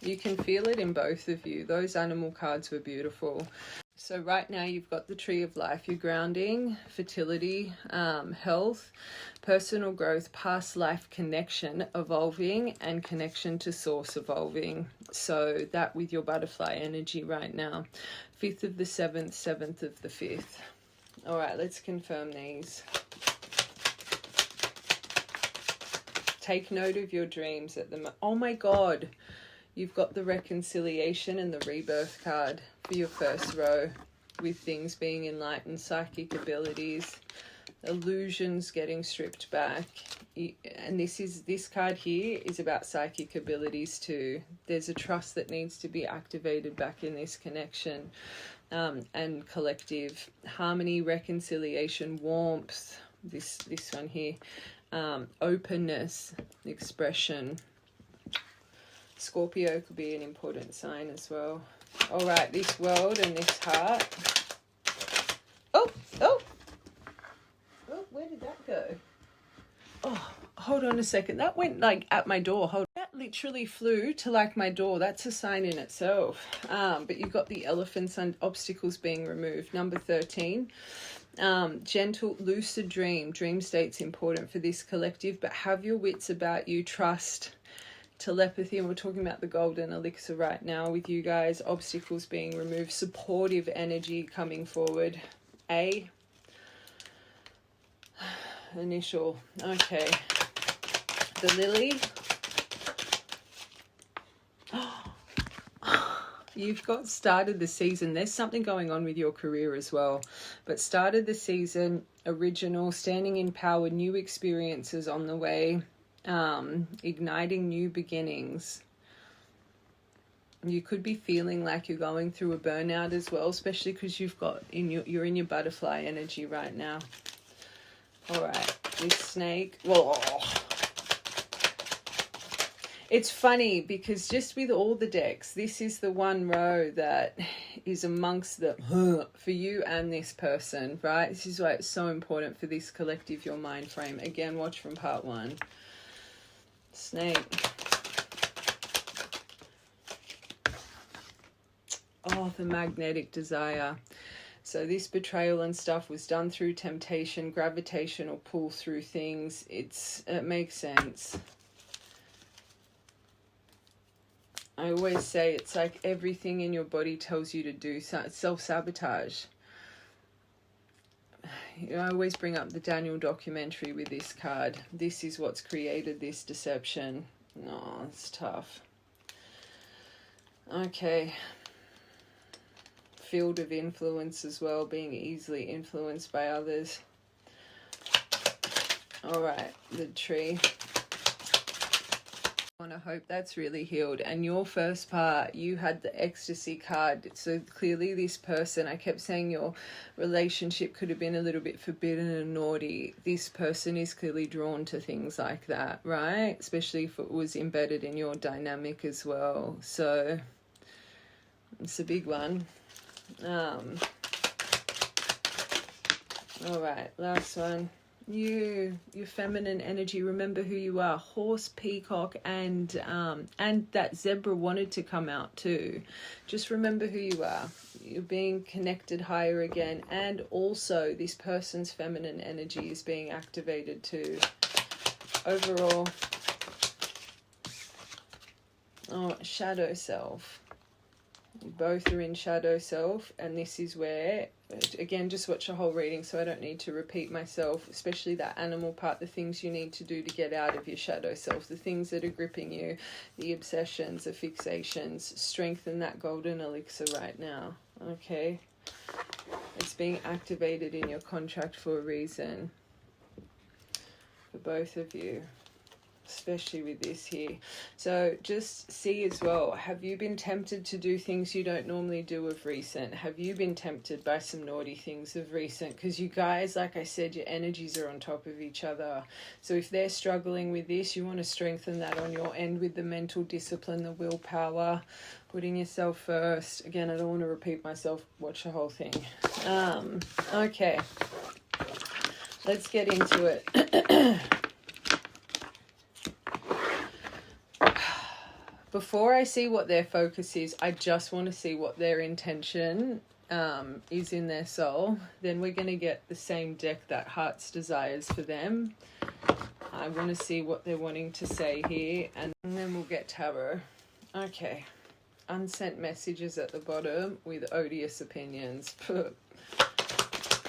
You can feel it in both of you. Those animal cards were beautiful. So right now you've got the tree of life. You're grounding, fertility, health, personal growth, past life connection, evolving, and connection to source evolving. So that with your butterfly energy right now. 5th of the 7th, 7th of the 5th. All right, let's confirm these. Take note of your dreams at the moment. Oh my God. You've got the reconciliation and the rebirth card for your first row, with things being enlightened, psychic abilities, illusions getting stripped back. And this card here is about psychic abilities too. There's a trust that needs to be activated back in this connection, and collective harmony, reconciliation, warmth. This one here, openness, expression. Scorpio could be an important sign as well. All right, this world and this heart. Oh, where did that go? Oh, hold on a second. That went like at my door. That literally flew to like my door. That's a sign in itself. But you've got the elephants and obstacles being removed. Number 13. Gentle, lucid dream state's important for this collective, but have your wits about you, trust, telepathy, and we're talking about the golden elixir right now with you guys. Obstacles being removed, supportive energy coming forward. A initial. Okay, the lily. You've got started the season. There's something going on with your career as well, but started the season, original, standing in power, new experiences on the way. Igniting new beginnings. You could be feeling like you're going through a burnout as well, especially because you're in your butterfly energy right now. All right, this snake. It's funny because just with all the decks, this is the one row that is amongst the for you and this person, right? This is why it's so important for this collective, your mind frame. Again, watch from part 1. Snake. Oh, the magnetic desire. So this betrayal and stuff was done through temptation, gravitational pull through things. It makes sense. I always say it's like everything in your body tells you to do self-sabotage. I always bring up the Daniel documentary with this card. This is what's created this deception. No, it's tough. Okay. Field of influence as well, being easily influenced by others. All right, the tree. I want to hope that's really healed. And your first part, you had the ecstasy card. So clearly this person, I kept saying your relationship could have been a little bit forbidden and naughty. This person is clearly drawn to things like that, right? Especially if it was embedded in your dynamic as well. So it's a big one. All right, last one. Your feminine energy. Remember who you are. Horse, peacock, and that zebra wanted to come out too. Just remember who you are. You're being connected higher again, and also this person's feminine energy is being activated too. Overall, shadow self. You both are in shadow self, and this is where, again, just watch the whole reading so I don't need to repeat myself, especially that animal part, the things you need to do to get out of your shadow self, the things that are gripping you, the obsessions, the fixations. Strengthen that golden elixir right now, okay? It's being activated in your contract for a reason, for both of you. Especially with this here. So just see as well, have you been tempted to do things you don't normally do of recent? Have you been tempted by some naughty things of recent? Because you guys, like I said, your energies are on top of each other. So if they're struggling with this, you want to strengthen that on your end with the mental discipline, the willpower, putting yourself first. Again, I don't want to repeat myself. Watch the whole thing. Okay. Let's get into it. Before I see what their focus is, I just want to see what their intention is in their soul. Then we're going to get the same deck that Heart's Desires for them. I want to see what they're wanting to say here, and then we'll get Tarot. Okay. Unsent messages at the bottom with odious opinions.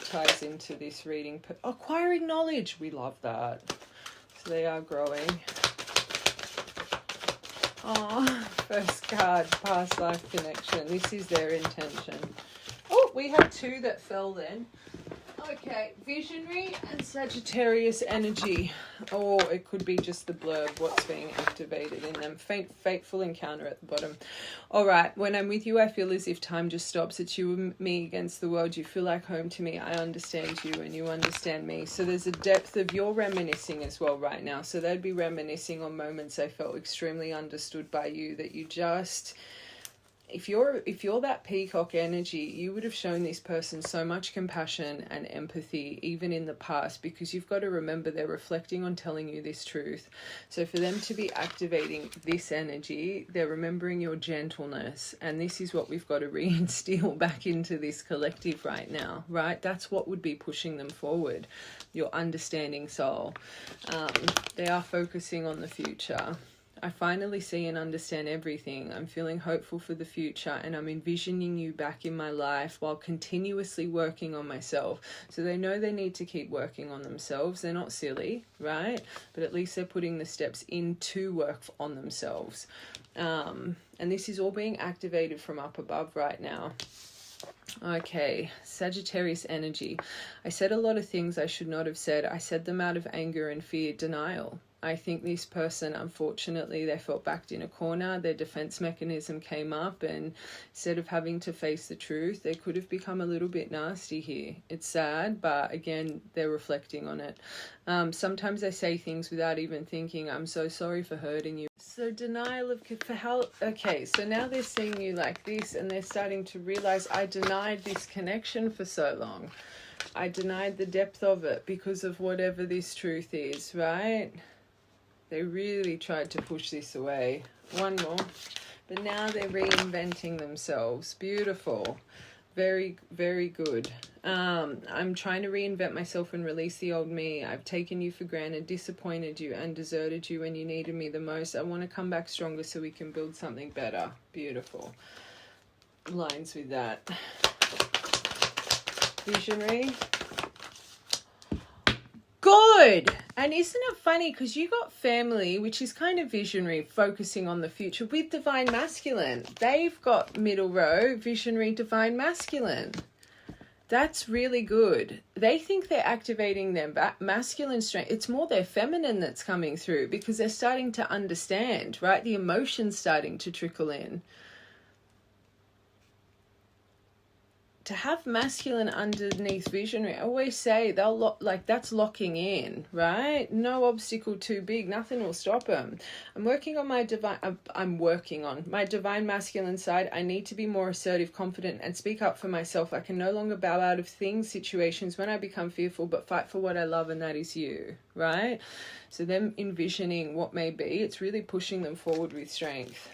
Ties into this reading. Acquiring knowledge. We love that. So they are growing. Oh, first card, past life connection. This is their intention. Oh, we had two that fell then. Okay, visionary and Sagittarius energy. Or it could be just the blurb, what's being activated in them. Fateful encounter at the bottom. All right, when I'm with you, I feel as if time just stops. It's you and me against the world. You feel like home to me. I understand you and you understand me. So there's a depth of your reminiscing as well right now. So they'd be reminiscing on moments they felt extremely understood by you, that you just... If you're that peacock energy, you would have shown this person so much compassion and empathy even in the past, because you've got to remember they're reflecting on telling you this truth. So for them to be activating this energy, they're remembering your gentleness, and this is what we've got to reinstill back into this collective right now, right? That's what would be pushing them forward, your understanding soul. They are focusing on the future. I finally see and understand everything. I'm feeling hopeful for the future, and I'm envisioning you back in my life while continuously working on myself. So they know they need to keep working on themselves. They're not silly, right? But at least they're putting the steps in to work on themselves. And this is all being activated from up above right now. Okay, Sagittarius energy. I said a lot of things I should not have said. I said them out of anger and fear, denial. I think this person, unfortunately, they felt backed in a corner. Their defense mechanism came up, and instead of having to face the truth, they could have become a little bit nasty here. It's sad, but again, they're reflecting on it. Sometimes they say things without even thinking, I'm so sorry for hurting you. So denial of, for how, okay, so now they're seeing you like this, and they're starting to realize, I denied this connection for so long. I denied the depth of it because of whatever this truth is, right? They really tried to push this away. One more. But now they're reinventing themselves. Beautiful. Very, very good. I'm trying to reinvent myself and release the old me. I've taken you for granted, disappointed you, and deserted you when you needed me the most. I want to come back stronger so we can build something better. Beautiful. Lines with that. Visionary. Good. And isn't it funny, because you got family, which is kind of visionary, focusing on the future, with divine masculine. They've got middle row, visionary, divine masculine. That's really good. They think they're activating their masculine strength. It's more their feminine that's coming through, because they're starting to understand, right? The emotions starting to trickle in. To have masculine underneath visionary, I always say they'll that's locking in, right? No obstacle too big, nothing will stop them. I'm working on my divine masculine side. I need to be more assertive, confident, and speak up for myself. I can no longer bow out of things, situations when I become fearful, but fight for what I love, and that is you, right? So them envisioning what may be, it's really pushing them forward with strength.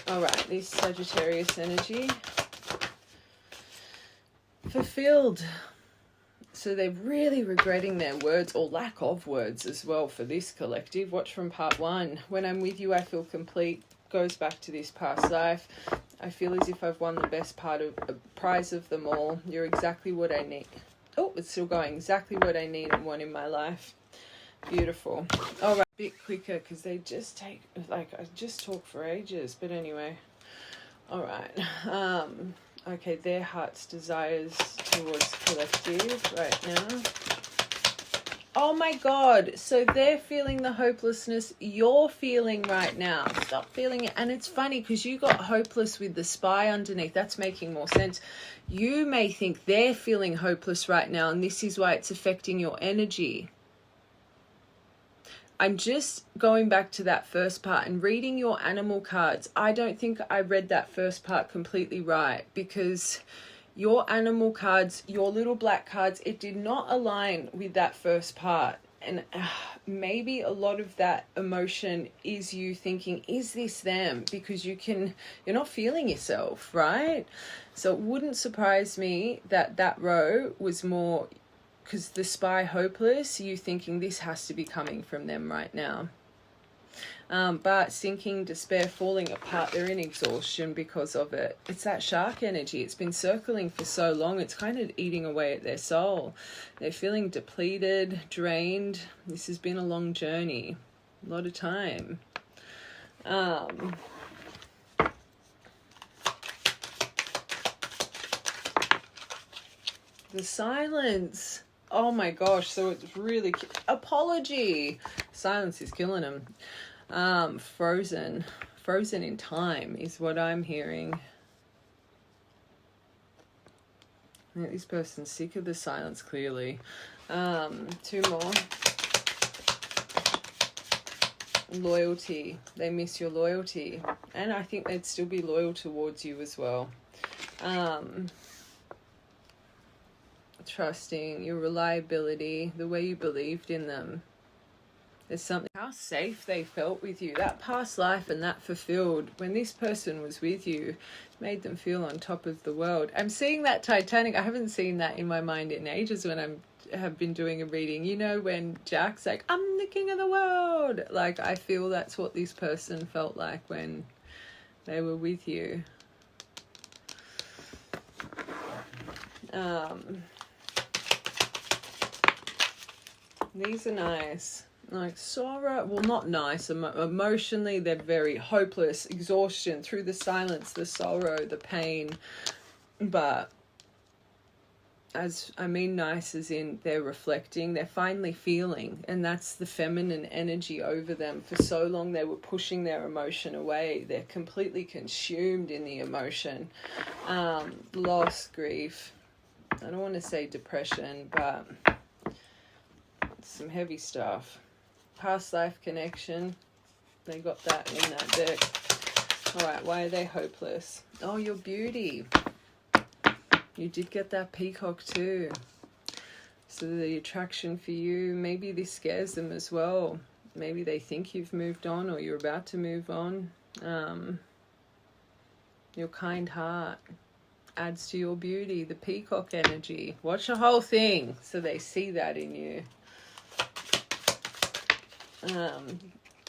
All right, this Sagittarius energy. Fulfilled. So they're really regretting their words, or lack of words as well, for this collective. Watch from part 1. When I'm with you, I feel complete. Goes back to this past life. I feel as if I've won the best prize of them all. You're exactly what I need. Oh, it's still going. Exactly what I need and want in my life. Beautiful. All right, a bit quicker, because they just take, I just talk for ages, but anyway. All right. Okay, their heart's desires towards collective right now. Oh my God. So they're feeling the hopelessness you're feeling right now. Stop feeling it. And it's funny, because you got hopeless with the spy underneath. That's making more sense. You may think they're feeling hopeless right now, and this is why it's affecting your energy. I'm just going back to that first part and reading your animal cards. I don't think I read that first part completely right, because your animal cards, your little black cards, it did not align with that first part. And maybe a lot of that emotion is you thinking, is this them? Because you're not feeling yourself, right? So it wouldn't surprise me that that row was more, because the spy hopeless, you thinking this has to be coming from them right now. But sinking, despair, falling apart, they're in exhaustion because of it. It's that shark energy. It's been circling for so long. It's kind of eating away at their soul. They're feeling depleted, drained. This has been a long journey. A lot of time. The silence. Oh my gosh, so it's really... Apology! Silence is killing them. Frozen in time is what I'm hearing. I think this person's sick of the silence, clearly. 2 more. Loyalty. They miss your loyalty. And I think they'd still be loyal towards you as well. Trusting, your reliability, the way you believed in them. There's something, how safe they felt with you. That past life and that fulfilled, when this person was with you, made them feel on top of the world. I'm seeing that Titanic. I haven't seen that in my mind in ages when have been doing a reading. You know, when Jack's like, I'm the king of the world. Like, I feel that's what this person felt like when they were with you. These are nice. Like sorrow, well, not nice. Emotionally, they're very hopeless, exhaustion through the silence, the sorrow, the pain. But nice as in they're reflecting, they're finally feeling, and that's the feminine energy over them. For so long, they were pushing their emotion away. They're completely consumed in the emotion. Loss, grief. I don't want to say depression, but some heavy stuff. Past life connection. They got that in that deck. All right, why are they hopeless? Oh, your beauty. You did get that peacock too. So the attraction for you, maybe this scares them as well. Maybe they think you've moved on or you're about to move on. Your kind heart adds to your beauty. The peacock energy. Watch the whole thing so they see that in you.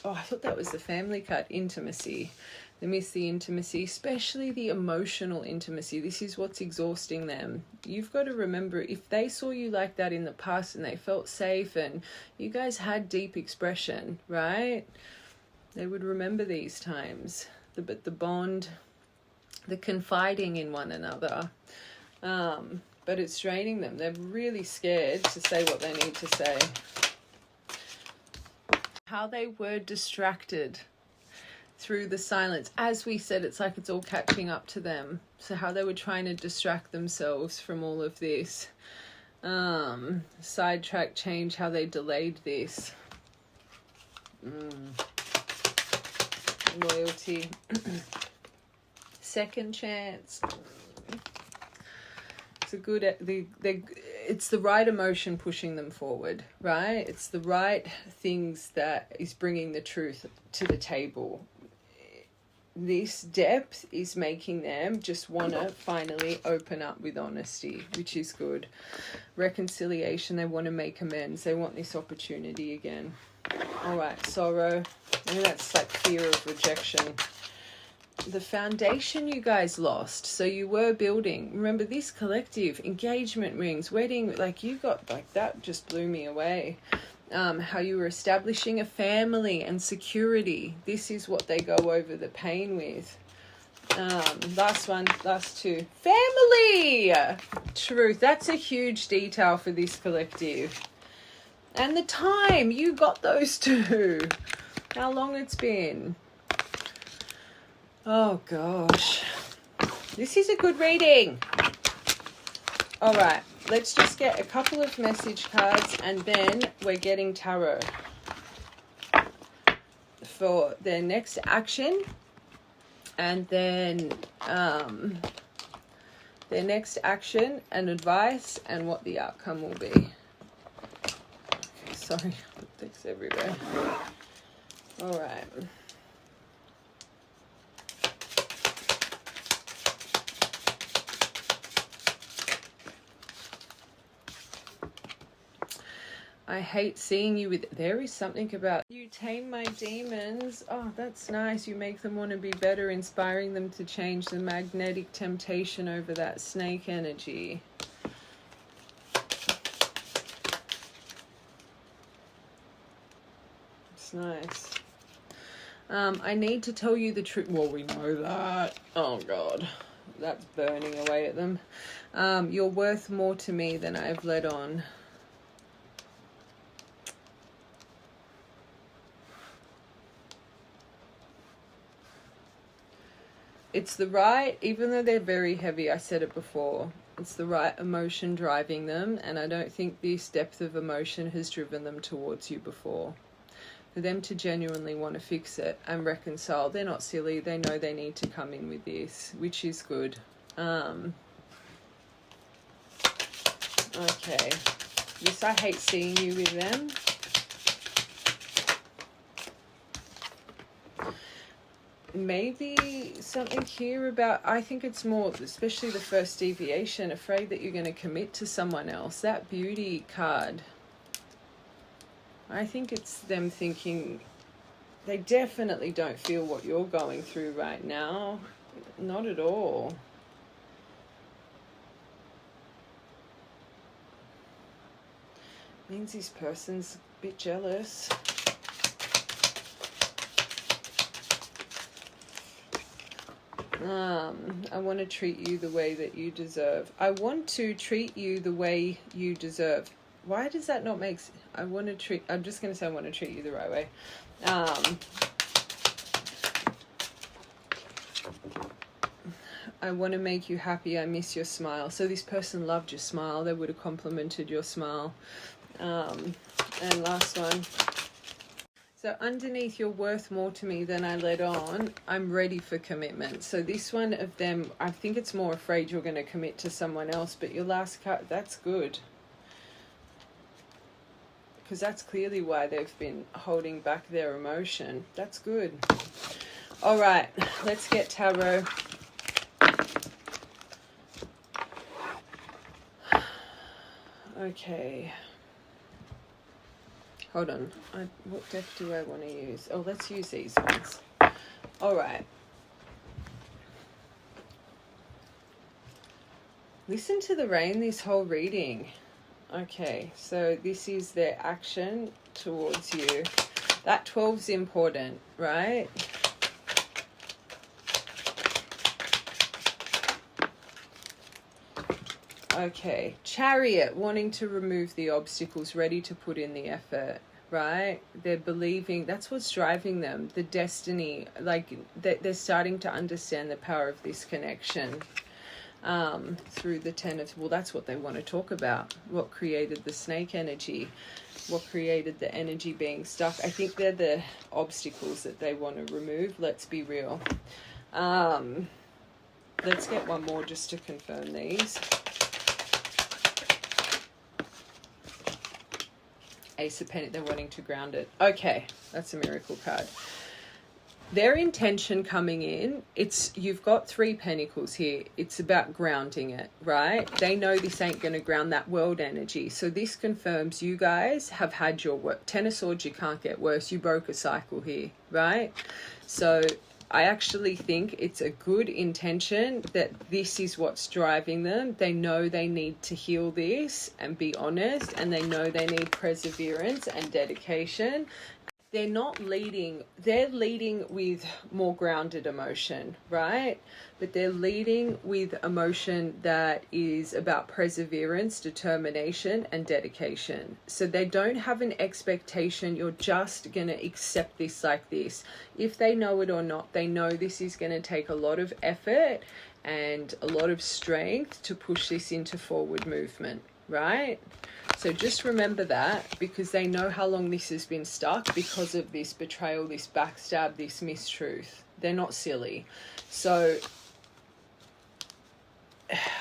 Oh, I thought that was the family card. Intimacy. They miss the intimacy, especially the emotional intimacy. This is what's exhausting them. You've got to remember, if they saw you like that in the past and they felt safe and you guys had deep expression, right? They would remember these times. But the bond, the confiding in one another. But it's draining them. They're really scared to say what they need to say. How they were distracted through the silence. As we said, it's like it's all catching up to them. So how they were trying to distract themselves from all of this. Sidetrack, change, how they delayed this. Loyalty. Second chance. It's a good, it's the right emotion pushing them forward, right? It's the right things that is bringing the truth to the table. This depth is making them just want to finally open up with honesty, which is good. Reconciliation, they want to make amends. They want this opportunity again. All right, sorrow. I mean, that's like fear of rejection. The foundation you guys lost. So you were building. Remember this collective, engagement rings, wedding, like you got, like that just blew me away. How you were establishing a family and security. This is what they go over the pain with. Last one, last two. Family! Truth. That's a huge detail for this collective. And the time, you got those two. How long it's been. Oh gosh. This is a good reading. All right. Let's just get a couple of message cards and then we're getting tarot for their next action and then their next action and advice and what the outcome will be. Okay, sorry, lipsticks everywhere. All right. I hate seeing you with... There is something about... You tame my demons. Oh, that's nice. You make them want to be better, inspiring them to change the magnetic temptation over that snake energy. It's nice. I need to tell you the truth. Well, we know that. Oh, God. That's burning away at them. You're worth more to me than I've let on. It's the right, even though they're very heavy, I said it before, it's the right emotion driving them, and I don't think this depth of emotion has driven them towards you before. For them to genuinely want to fix it and reconcile, they're not silly, they know they need to come in with this, which is good. Okay. Yes, I hate seeing you with them. Maybe something here about, I think it's more, especially the first deviation, afraid that you're going to commit to someone else. That beauty card, I think it's them thinking they definitely don't feel what you're going through right now. Not at all. Means this person's a bit jealous. I want to treat you the way that you deserve. I want to treat you the way you deserve. Why does that not make sense? I'm just going to say I want to treat you the right way. I want to make you happy. I miss your smile. So this person loved your smile. They would have complimented your smile. And last one. So underneath, you're worth more to me than I let on. I'm ready for commitment. So this one of them, I think it's more afraid you're going to commit to someone else. But your last card, that's good. Because that's clearly why they've been holding back their emotion. That's good. All right, let's get tarot. Okay. hold on. What deck do I want to use? Oh, let's use these ones. All right. Listen to the rain this whole reading. Okay, so this is their action towards you. That 12's important, right? Okay, Chariot, wanting to remove the obstacles, ready to put in the effort, right? They're believing, that's what's driving them, the destiny, like they're starting to understand the power of this connection through the 10 of, well, that's what they want to talk about. What created the snake energy? What created the energy being stuck? I think they're the obstacles that they want to remove. Let's be real. Let's get one more just to confirm these. Ace of Pentacles, they're wanting to ground it. Okay, that's a miracle card. Their intention coming in, you've got 3 pentacles here. It's about grounding it, right? They know this ain't going to ground that world energy. So this confirms you guys have had your work. 10 of Swords, you can't get worse. You broke a cycle here, right? So I actually think it's a good intention that this is what's driving them. They know they need to heal this and be honest, and they know they need perseverance and dedication. They're not leading, they're leading with more grounded emotion, right? But they're leading with emotion that is about perseverance, determination, and dedication. So they don't have an expectation you're just going to accept this like this. If they know it or not, they know this is going to take a lot of effort and a lot of strength to push this into forward movement, right? So just remember that, because they know how long this has been stuck because of this betrayal, this backstab, this mistruth. They're not silly. So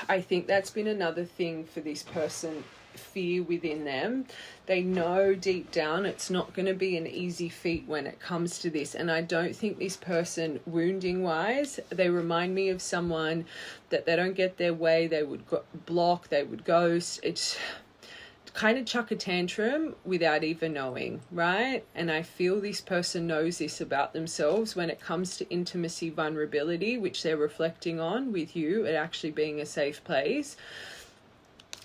I think that's been another thing for this person, fear within them. They know deep down it's not going to be an easy feat when it comes to this. And I don't think this person, wounding wise, they remind me of someone that they don't get their way, they would block, they would ghost. It's kind of chuck a tantrum without even knowing, right? And I feel this person knows this about themselves when it comes to intimacy, vulnerability, which they're reflecting on with you, it actually being a safe place.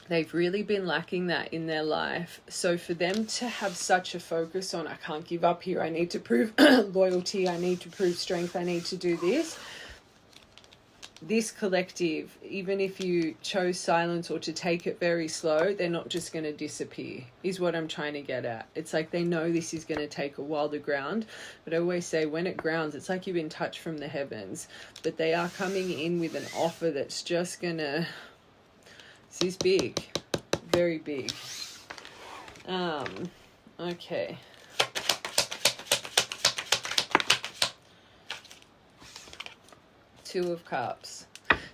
They've really been lacking that in their life. So for them to have such a focus on, I can't give up here, I need to prove loyalty, I need to prove strength, I need to do this. This collective, even if you chose silence or to take it very slow, they're not just going to disappear, is what I'm trying to get at. It's like they know this is going to take a while to ground. But I always say when it grounds, it's like you've been touched from the heavens. But they are coming in with an offer that's just going to... This is big. Very big. Okay. Two of Cups.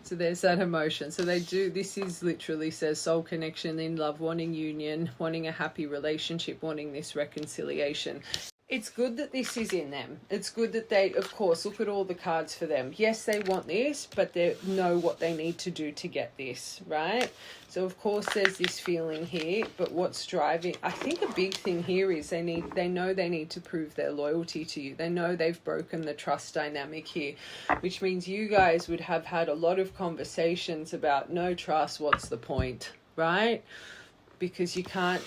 So there's that emotion. So they do, this is literally says soul connection, in love, wanting union, wanting a happy relationship, wanting this reconciliation. It's good that this is in them. It's good that they, of course, look at all the cards for them. Yes, they want this, but they know what they need to do to get this, right? So, of course, there's this feeling here, but what's driving... I think a big thing here is they know they need to prove their loyalty to you. They know they've broken the trust dynamic here, which means you guys would have had a lot of conversations about no trust, what's the point, right? Because you can't,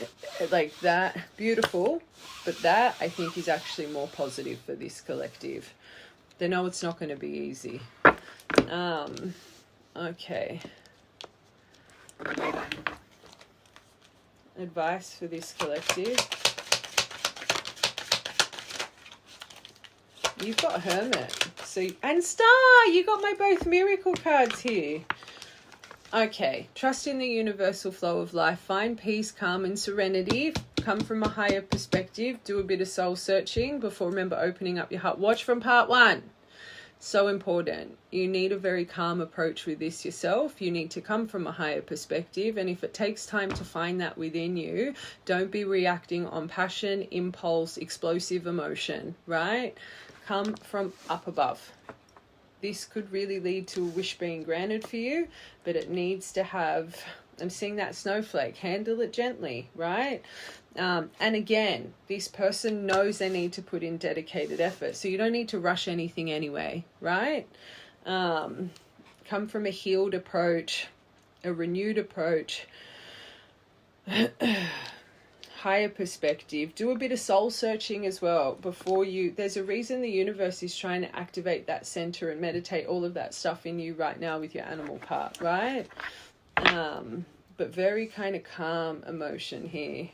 like that, beautiful, but that I think is actually more positive for this collective. They know it's not going to be easy. Okay. Advice for this collective. You've got Hermit. So, and Star! You got my both miracle cards here. Okay, trust in the universal flow of life. Find peace, calm, and serenity. Come from a higher perspective. Do a bit of soul searching before, remember, opening up your heart. Watch from part 1. So important. You need a very calm approach with this yourself. You need to come from a higher perspective. And if it takes time to find that within you, don't be reacting on passion, impulse, explosive emotion, right? Come from up above. This could really lead to a wish being granted for you, but it needs to have, I'm seeing that snowflake, handle it gently, right? And again, this person knows they need to put in dedicated effort. So you don't need to rush anything anyway, right? Come from a healed approach, a renewed approach, higher perspective. Do a bit of soul searching as well before you. There's a reason the universe is trying to activate that center and meditate all of that stuff in you right now with your animal part, right? But very kind of calm emotion here.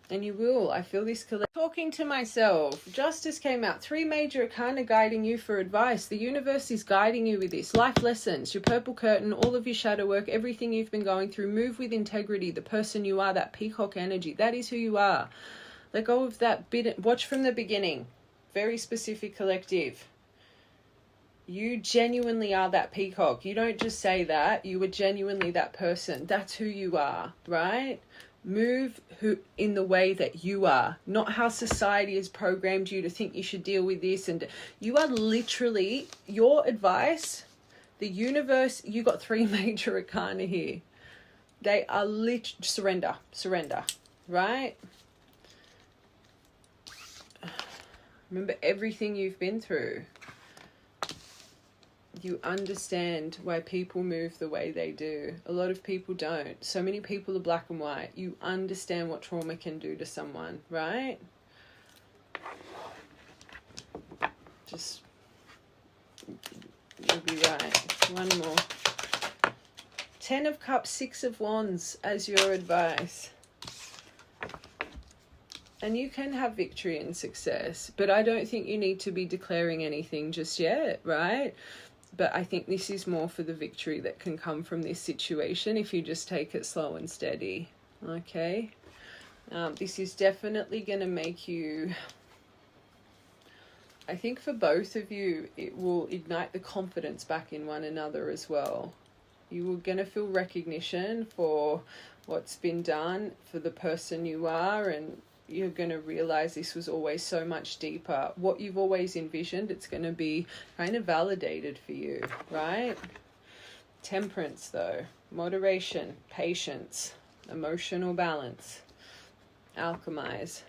And you will. I feel this talking to myself. Justice came out. 3 major arcana guiding you for advice. The universe is guiding you with this. Life lessons, your purple curtain, all of your shadow work, everything you've been going through. Move with integrity. The person you are, that peacock energy. That is who you are. Let go of that bit. Watch from the beginning. Very specific collective. You genuinely are that peacock. You don't just say that. You are genuinely that person. That's who you are, right? Move in the way that you are, not how society has programmed you to think you should deal with this. And you are literally, your advice, the universe, you got 3 major arcana here. They are surrender, right? Remember everything you've been through. You understand why people move the way they do. A lot of people don't. So many people are black and white. You understand what trauma can do to someone, right? Just, you'll be right. One more. 10 of Cups, 6 of Wands as your advice. And you can have victory and success, but I don't think you need to be declaring anything just yet, right? But I think this is more for the victory that can come from this situation if you just take it slow and steady, okay? This is definitely going to make you, I think for both of you, it will ignite the confidence back in one another as well. You are going to feel recognition for what's been done, for the person you are, and you're going to realize this was always so much deeper. What you've always envisioned, it's going to be kind of validated for you, right? Temperance, though. Moderation, patience, emotional balance. Alchemize.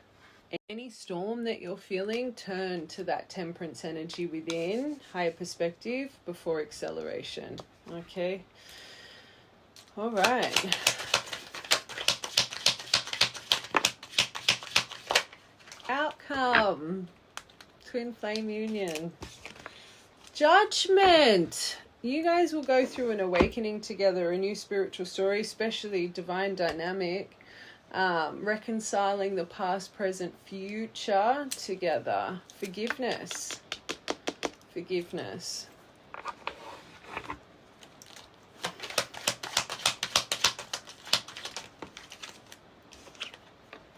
Any storm that you're feeling, turn to that temperance energy within, higher perspective, before acceleration. Okay? All right. Outcome. Twin flame union. Judgment. You guys will go through an awakening together, a new spiritual story, especially divine dynamic, reconciling the past, present, future together. Forgiveness. Forgiveness.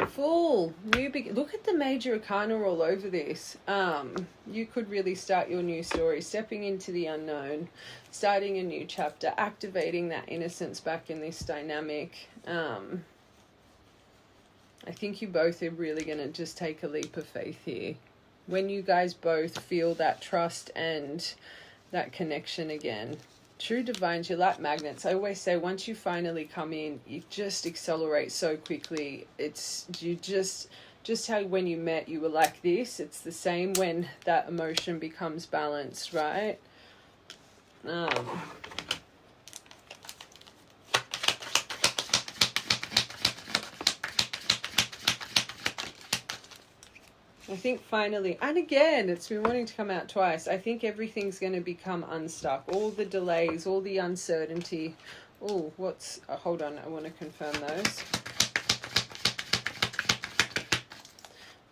Full new look at the major arcana all over this. You could really start your new story, stepping into the unknown, starting a new chapter, activating that innocence back in this dynamic. I think you both are really going to just take a leap of faith here. When you guys both feel that trust and that connection again. True divines, you're like magnets. I always say once you finally come in, you just accelerate so quickly. It's you just how when you met you were like this. It's the same when that emotion becomes balanced, right? I think finally, and again, it's been wanting to come out twice. I think everything's going to become unstuck. All the delays, all the uncertainty. Oh, hold on, I want to confirm those.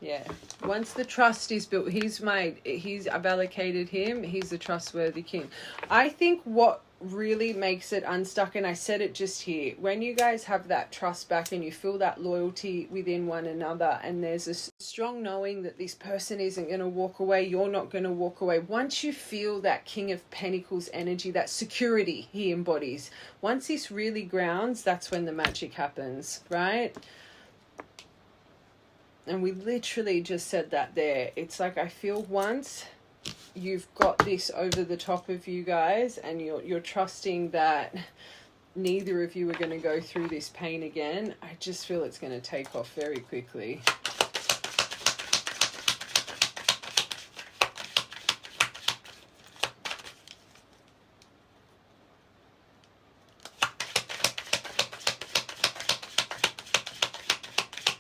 Yeah. Once the trust is built, I've allocated him. He's a trustworthy king. I think what really makes it unstuck, and I said it just here, when you guys have that trust back and you feel that loyalty within one another, and there's a strong knowing that this person isn't going to walk away, you're not going to walk away. Once you feel that King of Pentacles energy, that security he embodies, once this really grounds, that's when the magic happens, right? And we literally just said that there. It's like I feel once you've got this over the top of you guys and you're trusting that neither of you are going to go through this pain again. I just feel it's going to take off very quickly.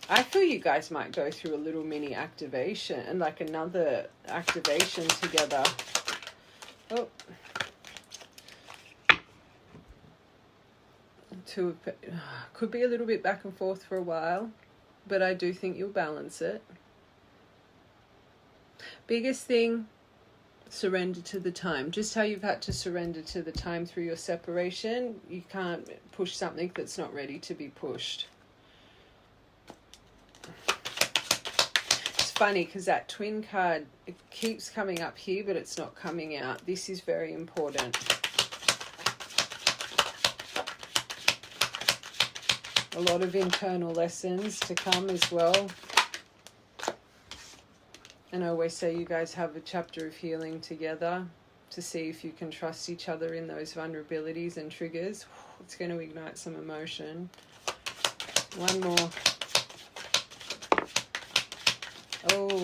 I feel you guys might go through a little mini activation and like another activation together. Oh. Could be a little bit back and forth for a while, but I do think you'll balance it. Biggest thing, surrender to the time. Just how you've had to surrender to the time through your separation, you can't push something that's not ready to be pushed. Funny because that twin card, it keeps coming up here, but it's not coming out. This is very important. A lot of internal lessons to come as well. And I always say you guys have a chapter of healing together to see if you can trust each other in those vulnerabilities and triggers. It's going to ignite some emotion. One more. Oh.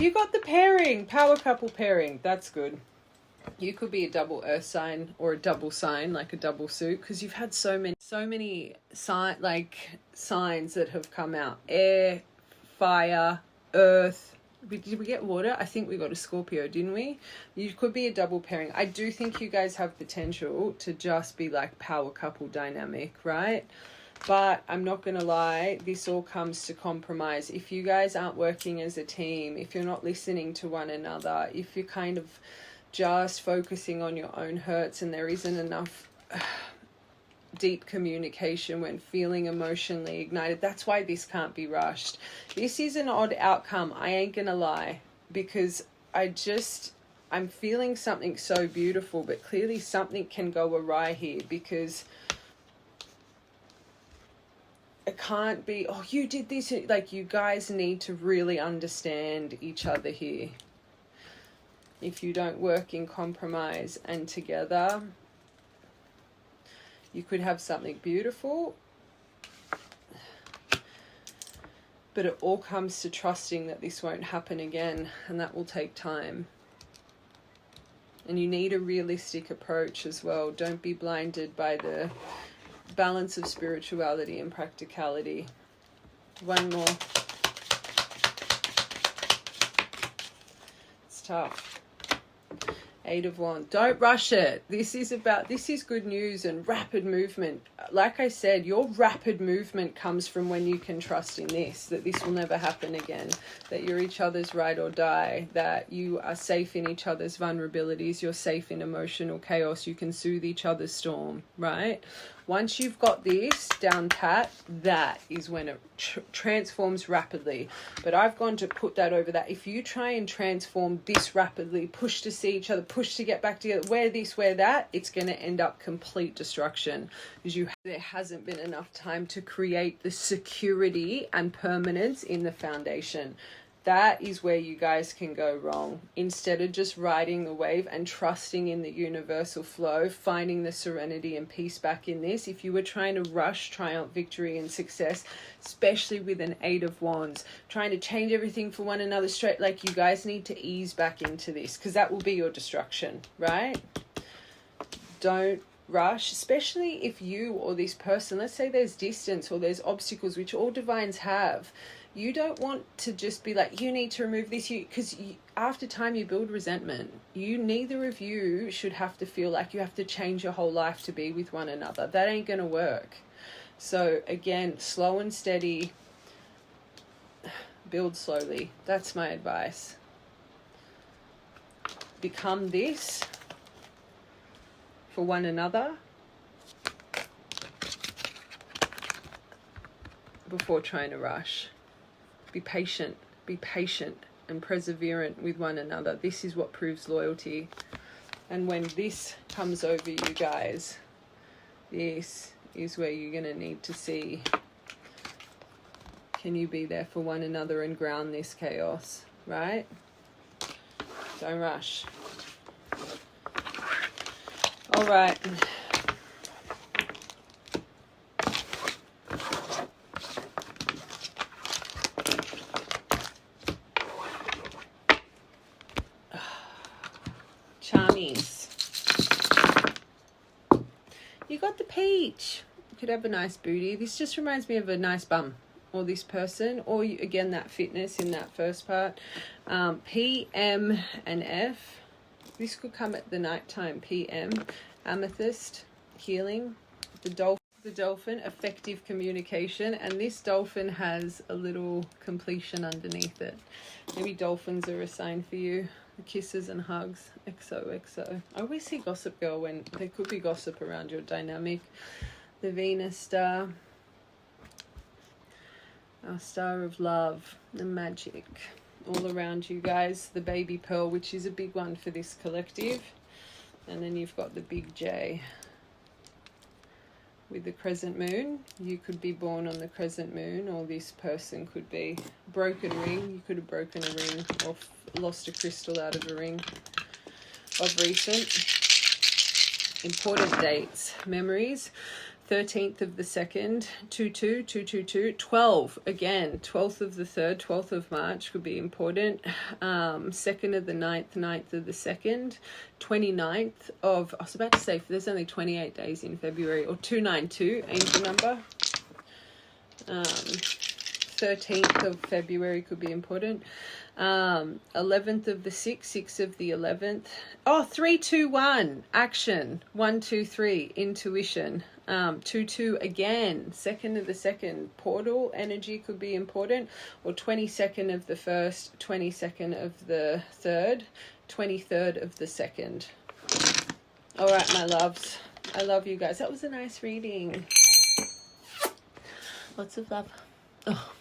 You got the pairing, power couple pairing. That's good. You could be a double earth sign or a double sign, like a double suit, because you've had so many signs that have come out. Air, fire, earth. Did we get water? I think we got a Scorpio, didn't we? You could be a double pairing. I do think you guys have potential to just be like power couple dynamic, right? But I'm not going to lie, this all comes to compromise. If you guys aren't working as a team, if you're not listening to one another, if you're kind of just focusing on your own hurts and there isn't enough deep communication when feeling emotionally ignited, that's why this can't be rushed. This is an odd outcome, I ain't gonna lie, because I'm feeling something so beautiful, but clearly something can go awry here, because it can't be, oh, you did this. Like, you guys need to really understand each other here. If you don't work in compromise and together, you could have something beautiful, but it all comes to trusting that this won't happen again, and that will take time. And you need a realistic approach as well. Don't be blinded by the balance of spirituality and practicality. One more. It's tough. Eight of Wands. Don't rush it. This is good news and rapid movement. Like I said, your rapid movement comes from when you can trust in this, that this will never happen again, that you're each other's ride or die, that you are safe in each other's vulnerabilities, you're safe in emotional chaos, you can soothe each other's storm, right? Once you've got this down pat, that is when it transforms rapidly. But I've gone to put that over that. If you try and transform this rapidly, push to see each other, push to get back together, wear this, wear that, it's going to end up complete destruction, because there hasn't been enough time to create the security and permanence in the foundation. That is where you guys can go wrong. Instead of just riding the wave and trusting in the universal flow, finding the serenity and peace back in this. If you were trying to rush triumph, victory and success, especially with an Eight of Wands, trying to change everything for one another straight, like, you guys need to ease back into this, because that will be your destruction, right? Don't rush, especially if you or this person, let's say there's distance or there's obstacles, which all divines have. You don't want to just be like, you need to remove this, because after time you build resentment. Neither of you should have to feel like you have to change your whole life to be with one another. That ain't going to work. So again, slow and steady, build slowly. That's my advice. Become this for one another before trying to rush. Be patient and perseverant with one another. This is what proves loyalty. And when this comes over you guys, this is where you're going to need to see, can you be there for one another and ground this chaos, right? Don't rush. All right. Charmies. You got the peach. You could have a nice booty. This just reminds me of a nice bum, or this person, or again that fitness in that first part. P, M, and F. This could come at the nighttime. PM, amethyst, healing. The dolphin, effective communication, and this dolphin has a little completion underneath it. Maybe dolphins are a sign for you. The kisses and hugs. XOXO. I always see Gossip Girl when there could be gossip around your dynamic. The Venus star. Our star of love. The magic. All around you guys. The baby pearl, which is a big one for this collective. And then you've got the big J. With the crescent moon. You could be born on the crescent moon, or this person could be broken ring. You could have broken a ring or lost a crystal out of a ring of recent. Important dates, memories. 13th of the 2nd, 2-2, 2-2-2, 12, again, 12th of the 3rd, 12th of March could be important. 2nd of the 9th, 9th of the 2nd, 29th of, I was about to say, there's only 28 days in February, or 292, angel number. 13th of February could be important. 11th of the 6th, 6th of the 11th. Oh, 3-2-1, action. 1-2-3, intuition. 2-2 again, 2nd of the 2nd, portal energy could be important, or 22nd of the 1st, 22nd of the 3rd, 23rd of the 2nd. All right, my loves. I love you guys. That was a nice reading. Lots of love. Oh.